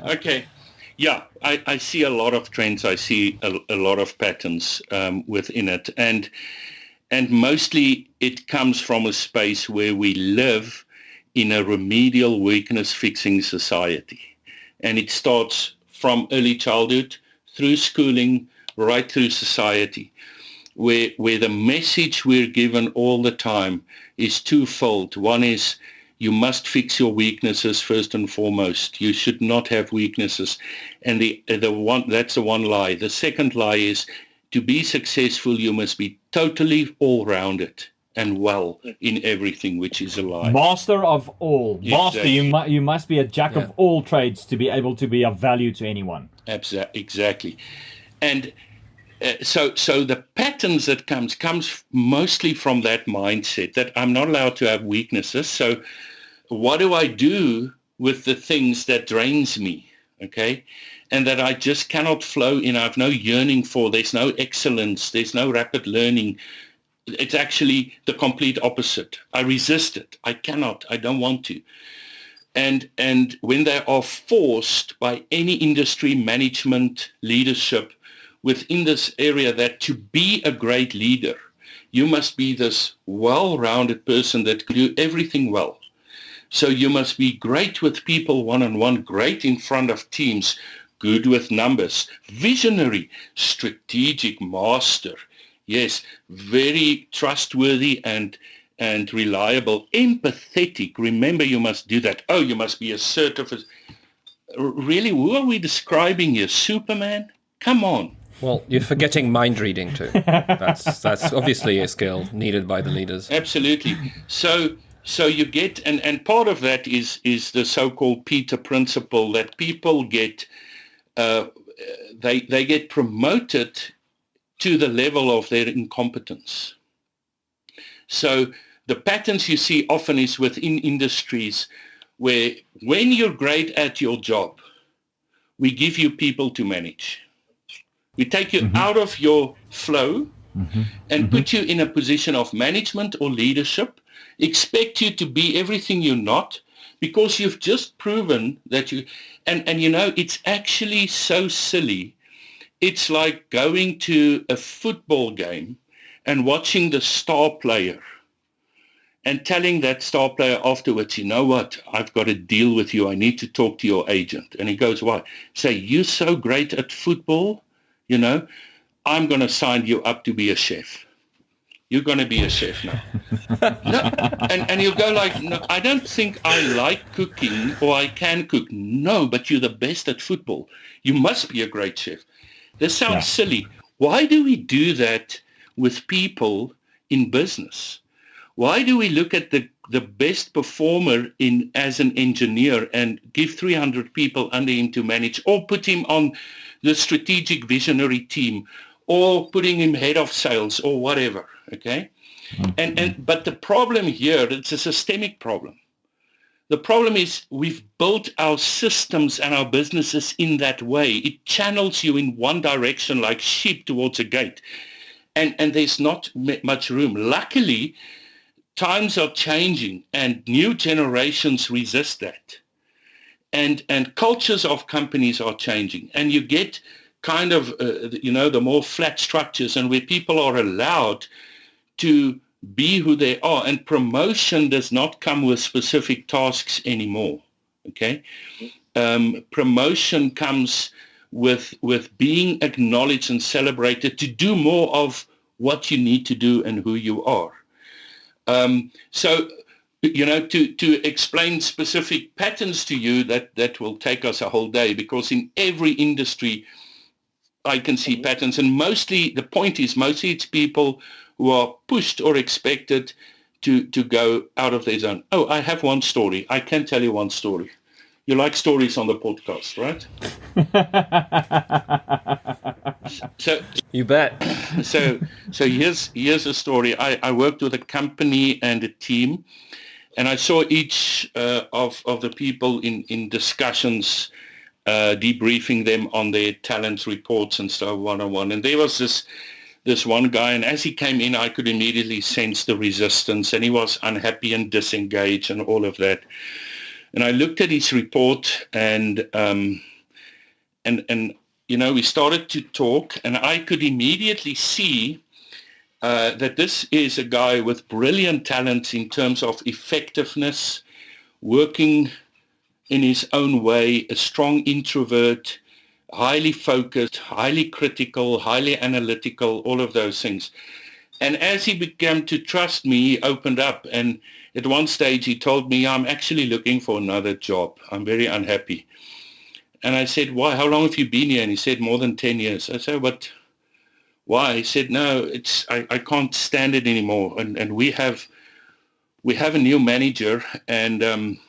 Okay. Yeah, I see a lot of trends. I see a lot of patterns within it. And mostly it comes from a space where we live in a remedial weakness-fixing society. And it starts from early childhood, through schooling, right through society, where the message we're given all the time is twofold. One is you must fix your weaknesses first and foremost. You should not have weaknesses. And that's the one lie. The second lie is to be successful, you must be totally all-rounded and well in everything, which is a lie. Master of all. Exactly. Master, you must be a jack of all trades to be able to be of value to anyone. Exactly. And so the patterns that comes mostly from that mindset that I'm not allowed to have weaknesses. So what do I do with the things that drains me? Okay. And that I just cannot flow in. I have no yearning for. There's no excellence. There's no rapid learning. It's actually the complete opposite. I resist it. I cannot. I don't want to. And when they are forced by any industry, management, leadership within this area that to be a great leader, you must be this well-rounded person that can do everything well. So you must be great with people one-on-one, great in front of teams, good with numbers, visionary, strategic master. Yes, very trustworthy and reliable, empathetic. Remember, you must do that. Oh, you must be assertive. Really, who are we describing here? Superman? Come on. Well, you're forgetting mind reading too. That's obviously a skill needed by the leaders. Absolutely. So you get, and part of that is the so-called Peter principle, that people get, they get promoted to the level of their incompetence. So the patterns you see often is within industries where when you're great at your job, we give you people to manage. We take you out of your flow and put you in a position of management or leadership, expect you to be everything you're not, because you've just proven that you, and you know, it's actually so silly. It's like going to a football game and watching the star player and telling that star player afterwards, you know what, I've got a deal with you. I need to talk to your agent. And he goes, why? Say, you're so great at football, you know, I'm going to sign you up to be a chef. You're going to be a chef now. No, and you go like, no, I don't think I like cooking or I can cook. No, but you're the best at football. You must be a great chef. This sounds silly. Why do we do that with people in business? Why do we look at the best performer as an engineer and give 300 people under him to manage, or put him on the strategic visionary team, or putting him head of sales or whatever, okay? But the problem here, it's a systemic problem. The problem is we've built our systems and our businesses in that way. It channels you in one direction like sheep towards a gate. And there's not much room. Luckily, times are changing and new generations resist that. And cultures of companies are changing. And you get kind of, the more flat structures and where people are allowed to be who they are. And promotion does not come with specific tasks anymore, okay? Promotion comes with being acknowledged and celebrated to do more of what you need to do and who you are. So, to explain specific patterns to you, that will take us a whole day, because in every industry, I can see patterns, and mostly it's people who are pushed or expected to go out of their zone. Oh, I have one story. I can tell you one story. You like stories on the podcast, right? So you bet. So here's a story. I worked with a company and a team, and I saw each of the people in discussions, debriefing them on their talent reports and stuff one-on-one. And there was this one guy, and as he came in, I could immediately sense the resistance, and he was unhappy and disengaged and all of that. And I looked at his report, and we started to talk, and I could immediately see that this is a guy with brilliant talents in terms of effectiveness, working in his own way, a strong introvert, highly focused, highly critical, highly analytical, all of those things. And as he began to trust me, he opened up. And at one stage, he told me, I'm actually looking for another job. I'm very unhappy. And I said, why? How long have you been here? And he said, more than 10 years. I said, but why? He said, no, I can't stand it anymore. And we have a new manager. And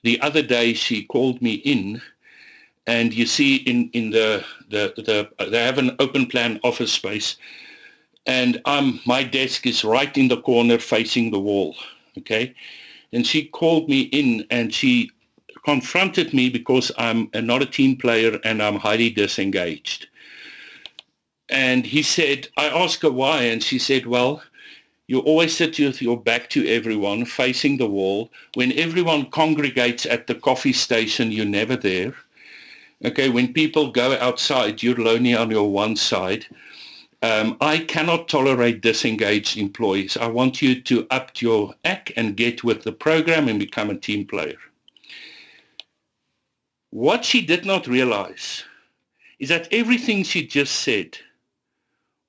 the other day, she called me in. And you see in the they have an open plan office space, and my desk is right in the corner facing the wall, okay? And she called me in and she confronted me because I'm not a team player and I'm highly disengaged. And I asked her why, and she said, well, you always sit with your back to everyone, facing the wall. When everyone congregates at the coffee station, you're never there. Okay, when people go outside, you're lonely on your one side. I cannot tolerate disengaged employees. I want you to up your act and get with the program and become a team player. What she did not realize is that everything she just said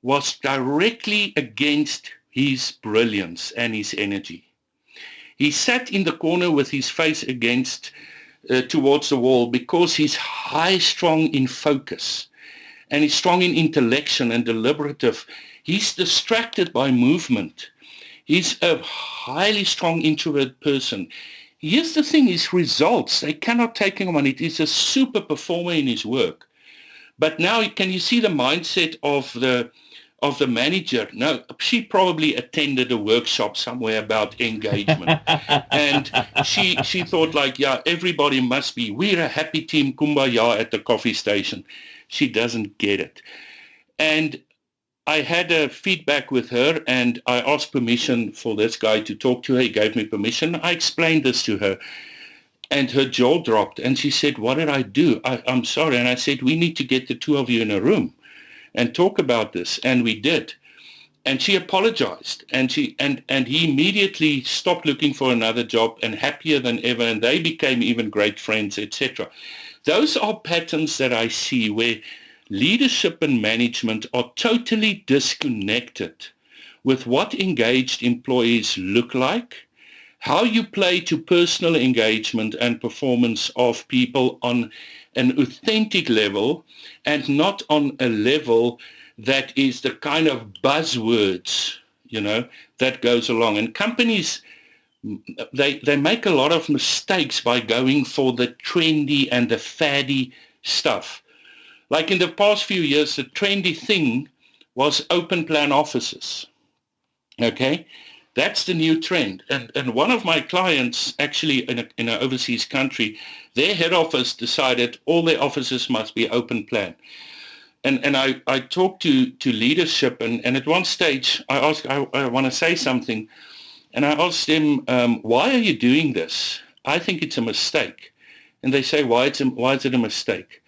was directly against his brilliance and his energy. He sat in the corner with his face against towards the wall because he's high strong in focus and he's strong in intellection and deliberative. He's distracted by movement. He's a highly strong introvert person. Here's the thing, his results, they cannot take him on it. He's a super performer in his work. But now can you see the mindset of the manager? No, she probably attended a workshop somewhere about engagement. And she thought like, yeah, everybody must be, we're a happy team, kumbaya at the coffee station. She doesn't get it. And I had a feedback with her and I asked permission for this guy to talk to her. He gave me permission. I explained this to her and her jaw dropped and she said, what did I do? I'm sorry. And I said, we need to get the two of you in a room and talk about this. And we did. And she apologized, and he immediately stopped looking for another job and happier than ever, and they became even great friends, etc. Those are patterns that I see where leadership and management are totally disconnected with what engaged employees look like, how you play to personal engagement and performance of people on an authentic level and not on a level that is the kind of buzzwords, that goes along. And companies, they make a lot of mistakes by going for the trendy and the faddy stuff. Like in the past few years, the trendy thing was open plan offices. Okay? That's the new trend. And one of my clients, actually in an overseas country, their head office decided all their offices must be open plan. And I talked to leadership, and at one stage I asked, I want to say something, and I asked them, why are you doing this? I think it's a mistake. And they say, why is it a mistake?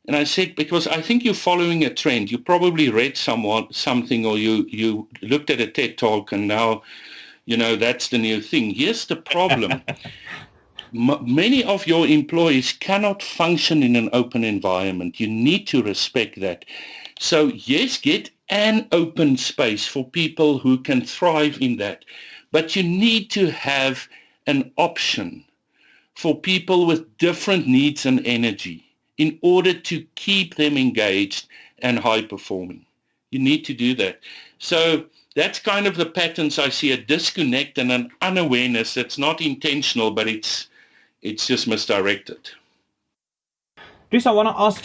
And I said, because I think you're following a trend. You probably read something, or you looked at a TED talk, and now, that's the new thing. Here's the problem. Many of your employees cannot function in an open environment. You need to respect that. So yes, get an open space for people who can thrive in that. But you need to have an option for people with different needs and energy in order to keep them engaged and high performing. You need to do that. So that's kind of the patterns I see, a disconnect and an unawareness that's not intentional, but it's just misdirected. Dries, I want to ask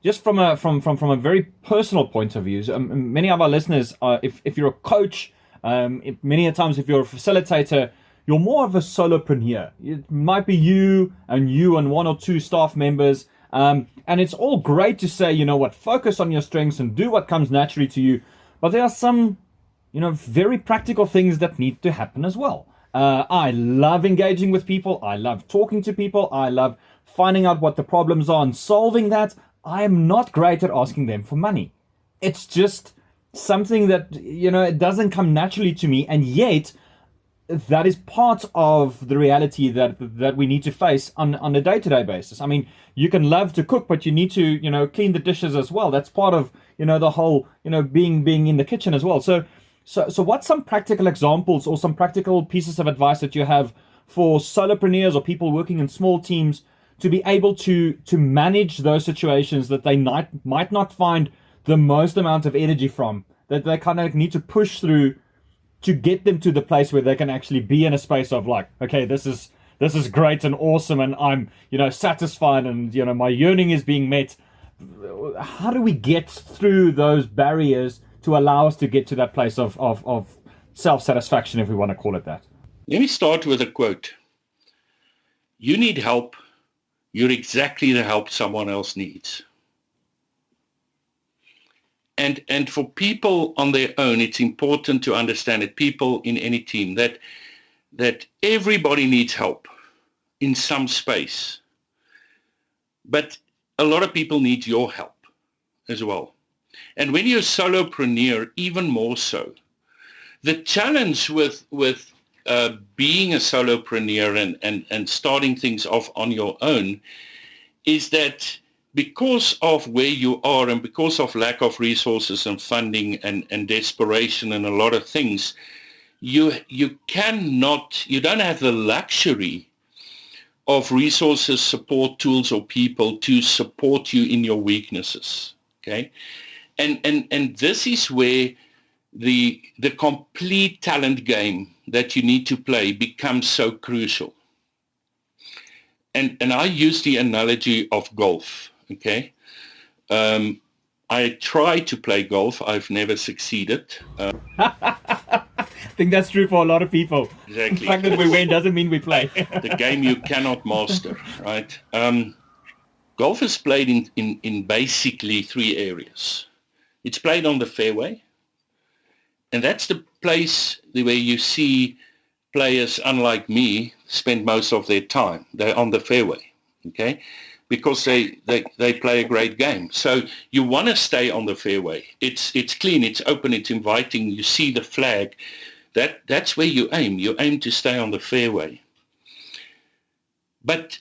just from a very personal point of view. Many of our listeners, if you're a coach, many times if you're a facilitator, you're more of a solopreneur. It might be you and one or two staff members, and it's all great to say, focus on your strengths and do what comes naturally to you. But there are some, very practical things that need to happen as well. I love engaging with people. I love talking to people. I love finding out what the problems are and solving that. I am not great at asking them for money. It's just something that, it doesn't come naturally to me. And yet that is part of the reality that we need to face on a day-to-day basis. I mean, you can love to cook, but you need to, clean the dishes as well. That's part of, the whole, being in the kitchen as well. So what's some practical examples or some practical pieces of advice that you have for solopreneurs or people working in small teams to be able to manage those situations that they might not find the most amount of energy from, that they kind of need to push through to get them to the place where they can actually be in a space of like, okay, this is great and awesome, and I'm, satisfied, and, my yearning is being met. How do we get through those barriers to allow us to get to that place of self-satisfaction, if we want to call it that? Let me start with a quote. You need help. You're exactly the help someone else needs. And for people on their own, it's important to understand that people in any team, that everybody needs help in some space. But a lot of people need your help as well. And when you're a solopreneur, even more so. The challenge with being a solopreneur and starting things off on your own is that because of where you are and because of lack of resources and funding and desperation and a lot of things, you don't have the luxury of resources, support tools, or people to support you in your weaknesses. Okay? And this is where the complete talent game that you need to play becomes so crucial. And I use the analogy of golf. Okay, I try to play golf. I've never succeeded. I think that's true for a lot of people. Exactly. The fact that we win doesn't mean we play. The game you cannot master, right? Golf is played in basically three areas. It's played on the fairway, and that's the place where you see players, unlike me, spend most of their time. They're on the fairway. okay, because they play a great game. So you want to stay on the fairway. It's clean, it's open, it's inviting. You see the flag. That's where you aim. You aim to stay on the fairway. But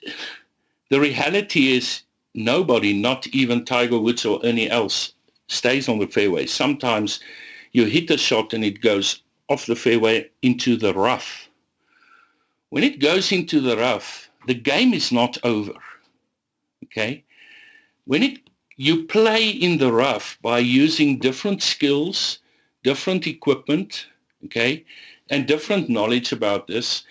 the reality is nobody, not even Tiger Woods or any else, stays on the fairway. Sometimes you hit a shot and it goes off the fairway into the rough. When it goes into the rough, the game is not over. Okay? When you play in the rough by using different skills, different equipment, okay, and different knowledge about this,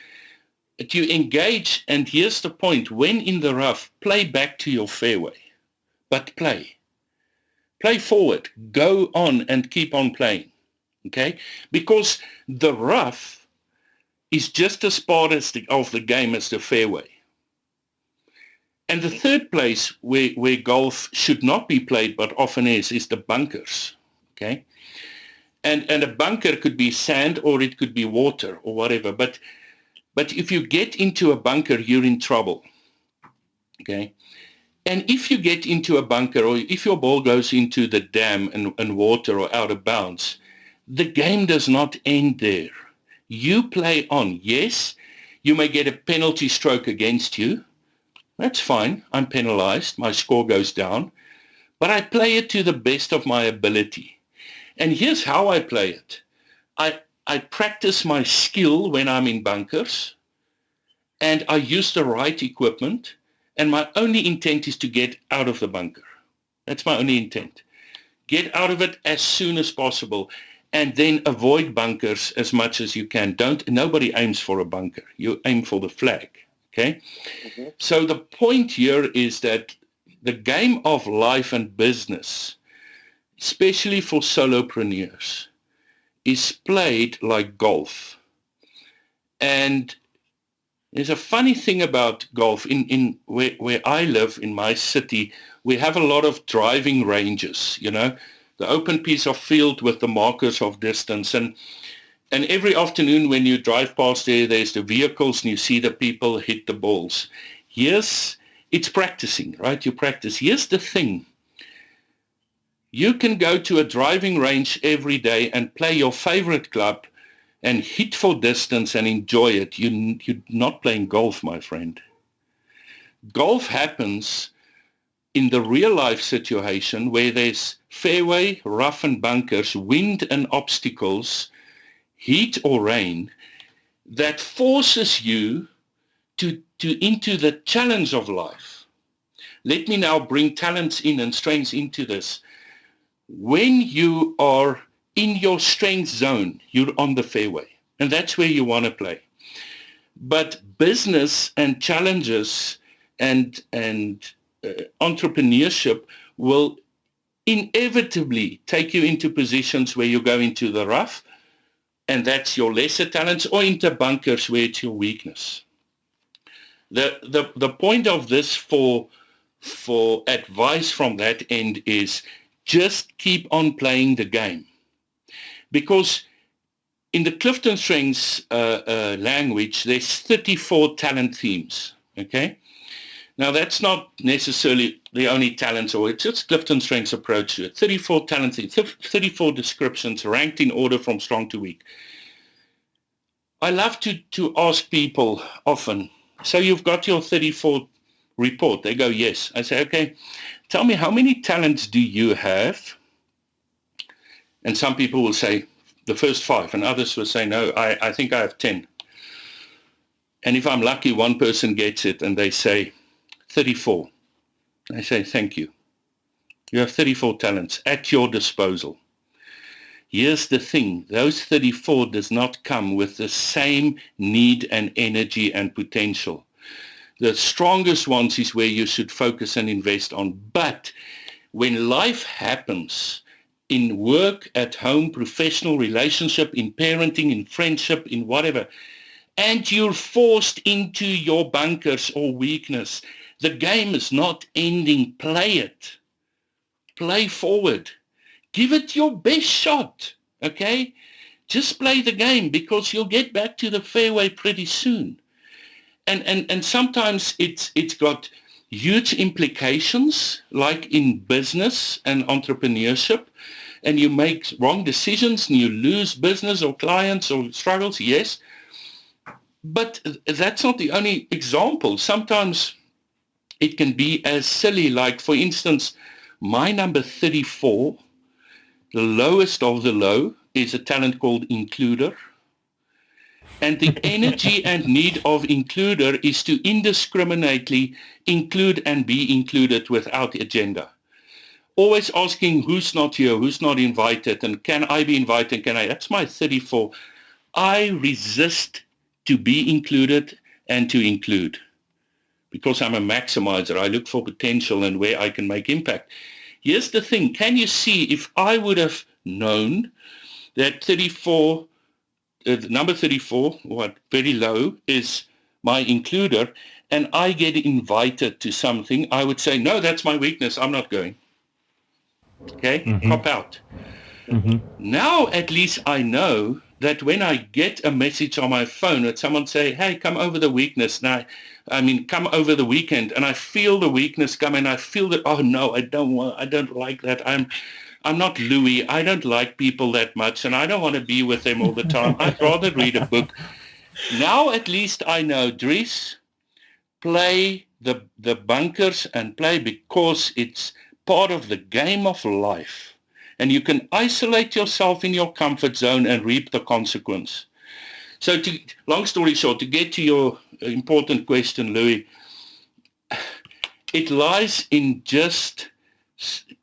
that you engage, and here's the point, when in the rough, play back to your fairway, but play. Play forward, go on and keep on playing, okay? Because the rough is just as part of the game as the fairway. And the third place where golf should not be played, but often is the bunkers, okay? And a bunker could be sand or it could be water or whatever, but if you get into a bunker, you're in trouble, okay? And if you get into a bunker or if your ball goes into the dam and water or out of bounds, the game does not end there. You play on. Yes, you may get a penalty stroke against you. That's fine. I'm penalized. My score goes down. But I play it to the best of my ability. And here's how I play it. I practice my skill when I'm in bunkers, and I use the right equipment, and my only intent is to get out of the bunker. That's my only intent. Get out of it as soon as possible, and then avoid bunkers as much as you can. Nobody aims for a bunker. You aim for the flag, okay? Mm-hmm. So the point here is that the game of life and business, especially for solopreneurs, is played like golf. And there's a funny thing about golf. In where I live, in my city, we have a lot of driving ranges, you know, the open piece of field with the markers of distance. And every afternoon when you drive past there's the vehicles and you see the people hit the balls. Yes, it's practicing, right? You practice. Here's the thing. You can go to a driving range every day and play your favorite club and hit for distance and enjoy it. You're not playing golf, my friend. Golf happens in the real life situation where there's fairway, rough and bunkers, wind and obstacles, heat or rain, that forces you into the challenge of life. Let me now bring talents in and strengths into this. When you are in your strength zone, you're on the fairway, and that's where you want to play. But business and challenges and entrepreneurship will inevitably take you into positions where you go into the rough, and that's your lesser talents, or into bunkers where it's your weakness. The point of this for advice from that end is just keep on playing the game. Because in the Clifton Strengths language, there's 34 talent themes, okay? Now, that's not necessarily the only talents, or it's just Clifton Strengths approach to it. 34 talent themes, 34 descriptions ranked in order from strong to weak. I love to ask people often, so you've got your 34 report. They go, yes. I say, okay, tell me, how many talents do you have? And some people will say the first 5, and others will say, no, I think I have 10. And if I'm lucky, one person gets it, and they say 34. I say, thank you. You have 34 talents at your disposal. Here's the thing. Those 34 does not come with the same need and energy and potential. The strongest ones is where you should focus and invest on. But when life happens, in work, at home, professional relationship, in parenting, in friendship, in whatever, and you're forced into your bunkers or weakness, the game is not ending. Play it. Play forward. Give it your best shot, okay? Just play the game, because you'll get back to the fairway pretty soon. And sometimes it's got, huge implications, like in business and entrepreneurship, and you make wrong decisions and you lose business or clients or struggles, yes. But that's not the only example. Sometimes it can be as silly, like, for instance, my number 34, the lowest of the low, is a talent called includer. And the energy and need of includer is to indiscriminately include and be included without agenda. Always asking who's not here, who's not invited, and can I be invited, can I? That's my 34. I resist to be included and to include because I'm a maximizer. I look for potential and where I can make impact. Here's the thing. Can you see, if I would have known that 34, number 34, very low, is my includer, and I get invited to something, I would say, no, that's my weakness. I'm not going. Okay? Pop out. Now at least I know that when I get a message on my phone that someone say, hey, come over the weakness. Now, come over the weekend, and I feel the weakness come, and I feel that, oh no, I don't like that. I'm not Louis. I don't like people that much, and I don't want to be with them all the time. I'd rather read a book. Now at least I know, Dries, play the bunkers and play because it's part of the game of life. And you can isolate yourself in your comfort zone and reap the consequence. So long story short, to get to your important question, Louis, it lies in just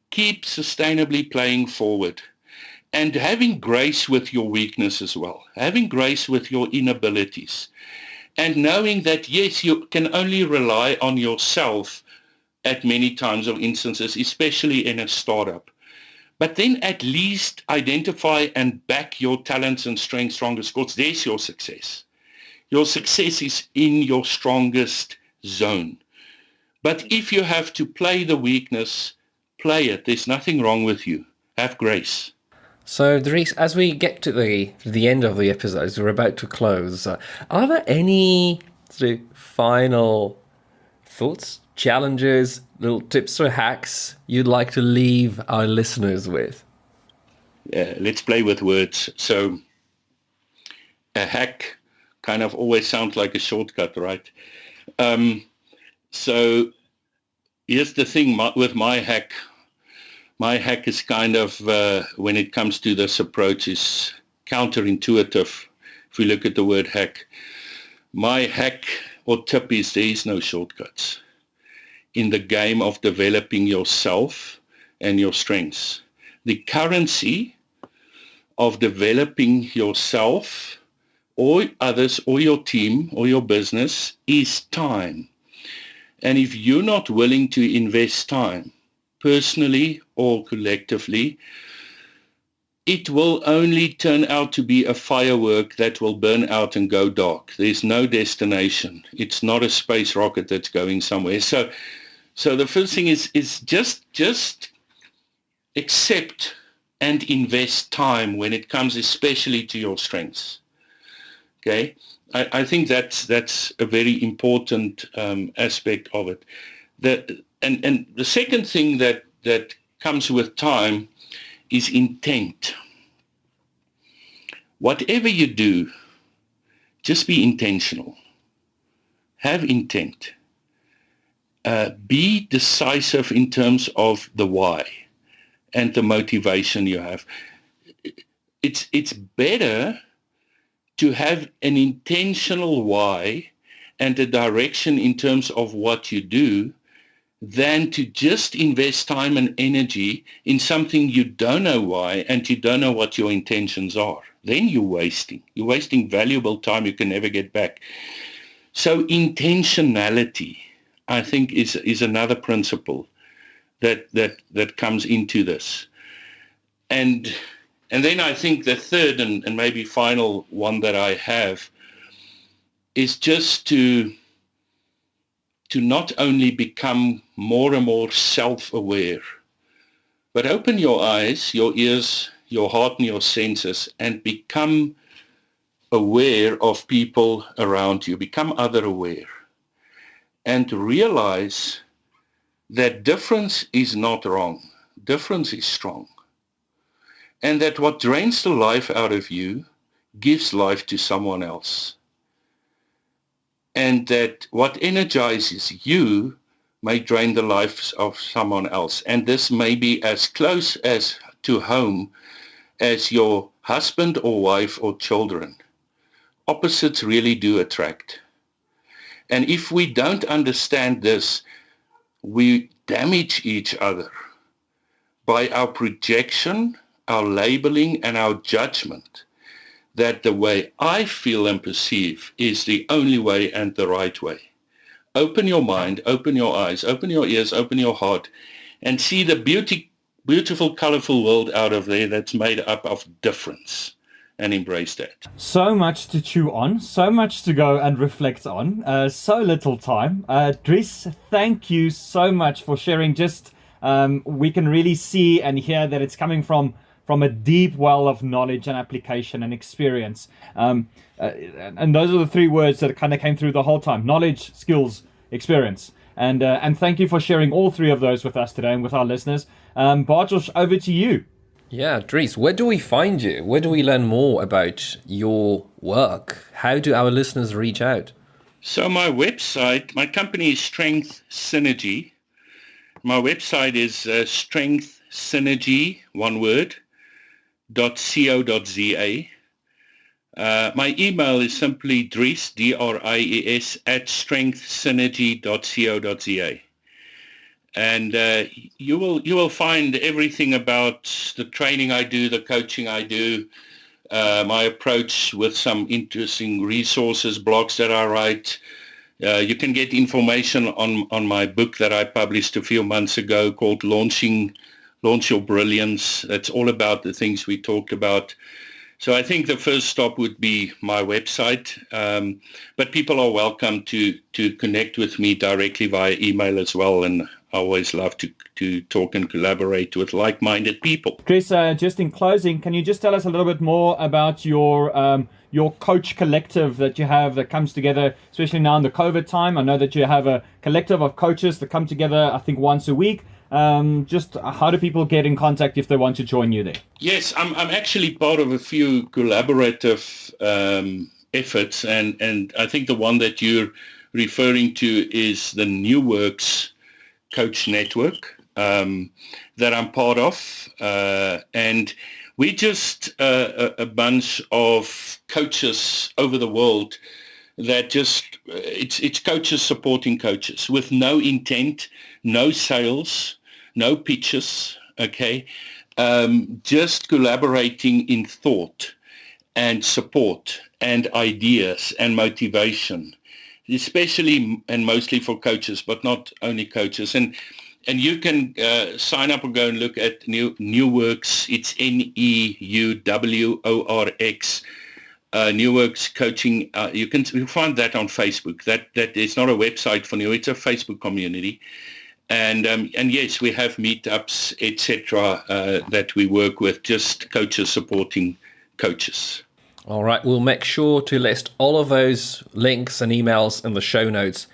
keep sustainably playing forward and having grace with your weakness as well, having grace with your inabilities, and knowing that, yes, you can only rely on yourself at many times or instances, especially in a startup. But then at least identify and back your talents and strengths strongest, because there's your success. Your success is in your strongest zone. But if you have to play the weakness, play it. There's nothing wrong with you. Have grace. So, Dries, as we get to the end of the episode, we're about to close, are there any sort of final thoughts, challenges, little tips or hacks you'd like to leave our listeners with? Let's play with words. So a hack kind of always sounds like a shortcut, right? So here's the thing with my hack. My hack is kind of, when it comes to this approach, is counterintuitive. If we look at the word hack, my hack or tip is there is no shortcuts in the game of developing yourself and your strengths. The currency of developing yourself or others or your team or your business is time. And if you're not willing to invest time, personally or collectively, it will only turn out to be a firework that will burn out and go dark. There's no destination. It's not a space rocket that's going somewhere. So the first thing is just accept and invest time when it comes especially to your strengths. Okay? I think that's a very important aspect of it. And the second thing that comes with time is intent. Whatever you do, just be intentional. Have intent. Be decisive in terms of the why and the motivation you have. It's better to have an intentional why and a direction in terms of what you do than to just invest time and energy in something you don't know why and you don't know what your intentions are. Then you're wasting. You're wasting valuable time you can never get back. So intentionality, I think, is another principle that comes into this. And then I think the third and maybe final one that I have is just to not only become more and more self-aware, but open your eyes, your ears, your heart and your senses and become aware of people around you, become other aware and realize that difference is not wrong. Difference is strong. And that what drains the life out of you gives life to someone else. And that what energizes you may drain the lives of someone else. And this may be as close as to home as your husband or wife or children. Opposites really do attract. And if we don't understand this, we damage each other by our projection, our labeling, and our judgment that the way I feel and perceive is the only way and the right way. Open your mind, open your eyes, open your ears, open your heart, and see the beautiful, colorful world out of there that's made up of difference, and embrace that. So much to chew on, so much to go and reflect on, so little time. Dries, thank you so much for sharing. Just we can really see and hear that it's coming from a deep well of knowledge and application and experience. And those are the three words that kind of came through the whole time: knowledge, skills, experience. And thank you for sharing all three of those with us today and with our listeners. Bartosz, over to you. Yeah, Dries, where do we find you? Where do we learn more about your work? How do our listeners reach out? So my website, my company is Strength Synergy. My website is Strength Synergy, one word, .co.za. My email is simply Dries, D-R-I-E-S, at strengthsynergy.co.za. And you will find everything about the training I do, the coaching I do, my approach with some interesting resources, blogs that I write. You can get information on my book that I published a few months ago called Launch Your Brilliance. That's all about the things we talked about. So I think the first stop would be my website, but people are welcome to connect with me directly via email as well, and I always love to talk and collaborate with like-minded people. Dries, just in closing, can you just tell us a little bit more about your coach collective that you have that comes together, especially now in the COVID time? I know that you have a collective of coaches that come together, I think, once a week. Just how do people get in contact if they want to join you there? Yes, I'm actually part of a few collaborative efforts, and I think the one that you're referring to is the New Works Coach Network that I'm part of, and we just a bunch of coaches over the world that just it's coaches supporting coaches with no intent, no sales, no pitches, okay, just collaborating in thought and support and ideas and motivation, especially and mostly for coaches, but not only coaches. And you can sign up and go and look at New Works. It's NEUWORX. New Works Coaching. You'll find that on Facebook. That is not a website for New. It's a Facebook community. And yes, we have meetups, etc. That we work with, just coaches supporting coaches. All right, we'll make sure to list all of those links and emails in the show notes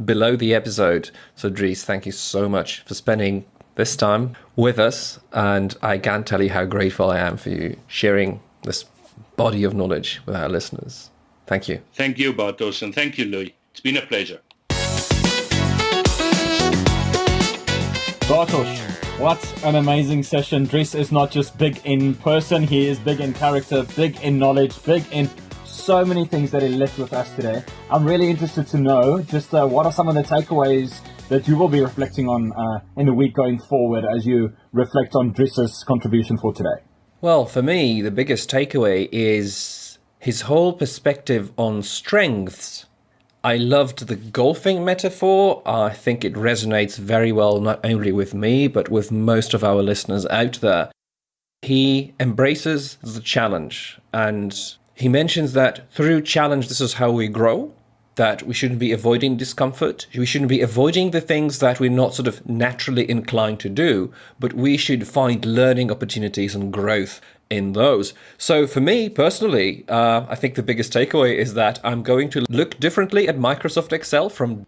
below the episode. So Dries, thank you so much for spending this time with us. And I can't tell you how grateful I am for you sharing this body of knowledge with our listeners. Thank you. Thank you, Bartosz, and thank you, Louis. It's been a pleasure. Bartosz, what an amazing session. Dries is not just big in person, he is big in character, big in knowledge, big in so many things that he left with us today. I'm really interested to know just what are some of the takeaways that you will be reflecting on in the week going forward as you reflect on Dries's contribution for today. Well, for me, the biggest takeaway is his whole perspective on strengths. I loved the golfing metaphor. I think it resonates very well, not only with me, but with most of our listeners out there. He embraces the challenge, and he mentions that through challenge, this is how we grow, that we shouldn't be avoiding discomfort. We shouldn't be avoiding the things that we're not sort of naturally inclined to do, but we should find learning opportunities and growth in those. So for me personally, I think the biggest takeaway is that I'm going to look differently at Microsoft Excel from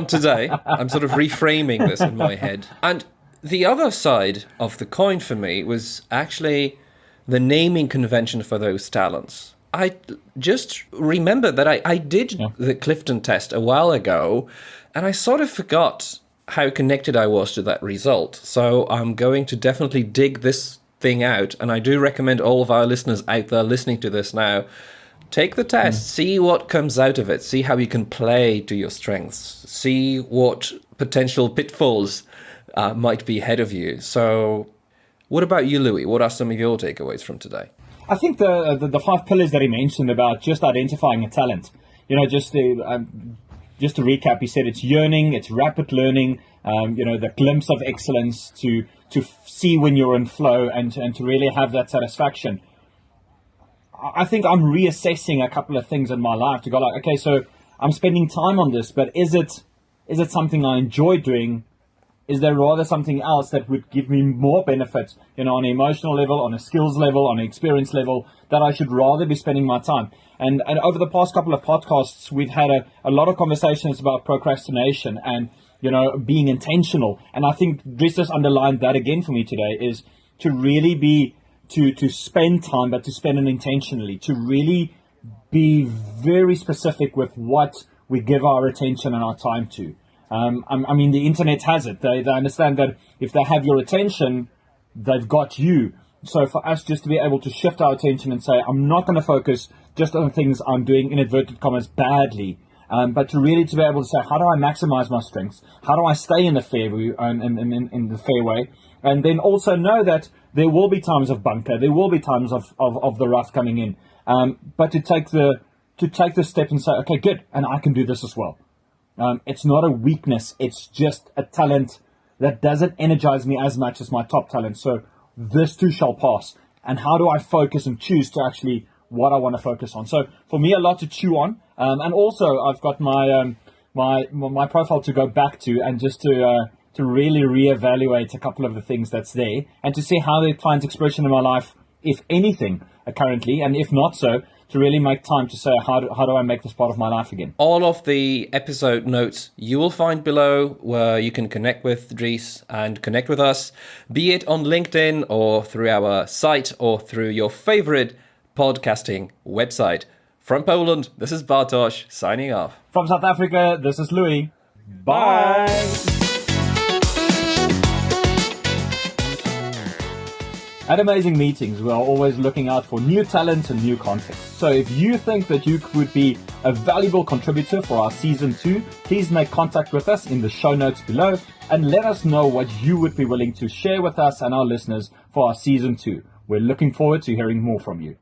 today. I'm sort of reframing this in my head. And the other side of the coin for me was actually the naming convention for those talents. I just remember that I did the Clifton test a while ago, and I sort of forgot how connected I was to that result. So I'm going to definitely dig this thing out, and I do recommend all of our listeners out there listening to this now, take the test, see what comes out of it, see how you can play to your strengths, see what potential pitfalls might be ahead of you. So what about you, Louis? What are some of your takeaways from today? I think the 5 pillars that he mentioned about just identifying a talent, just to recap, he said it's yearning, it's rapid learning, the glimpse of excellence, to see when you're in flow and to really have that satisfaction. I think I'm reassessing a couple of things in my life to go like, okay, so I'm spending time on this, but is it something I enjoy doing? Is there rather something else that would give me more benefits, on an emotional level, on a skills level, on an experience level, that I should rather be spending my time? And over the past couple of podcasts, we've had a lot of conversations about procrastination and, being intentional. And I think Dries just underlined that again for me today, is to really be, to spend time, but to spend it intentionally, to really be very specific with what we give our attention and our time to. I mean, the internet has it. They understand that if they have your attention, they've got you. So for us just to be able to shift our attention and say, I'm not going to focus just on things I'm doing, in inverted commas, badly, but to really to be able to say, how do I maximize my strengths? How do I stay in the fairway, in the fairway? And then also know that there will be times of bunker, there will be times of the rough coming in, but to take the step and say, okay, good, and I can do this as well. It's not a weakness. It's just a talent that doesn't energize me as much as my top talent. So this too shall pass. And how do I focus and choose to actually what I want to focus on? So for me, a lot to chew on. And also I've got my profile to go back to and just to really reevaluate a couple of the things that's there and to see how it finds expression in my life, if anything, currently, and if not so, to really make time to say, how do I make this part of my life again? All of the episode notes you will find below, where you can connect with Dries and connect with us, be it on LinkedIn or through our site or through your favorite podcasting website. From Poland, this is Bartosz signing off. From South Africa, this is Louis. Bye. At Amazing Meetings, we are always looking out for new talents and new contexts. So if you think that you would be a valuable contributor for our Season 2, please make contact with us in the show notes below and let us know what you would be willing to share with us and our listeners for our Season 2. We're looking forward to hearing more from you.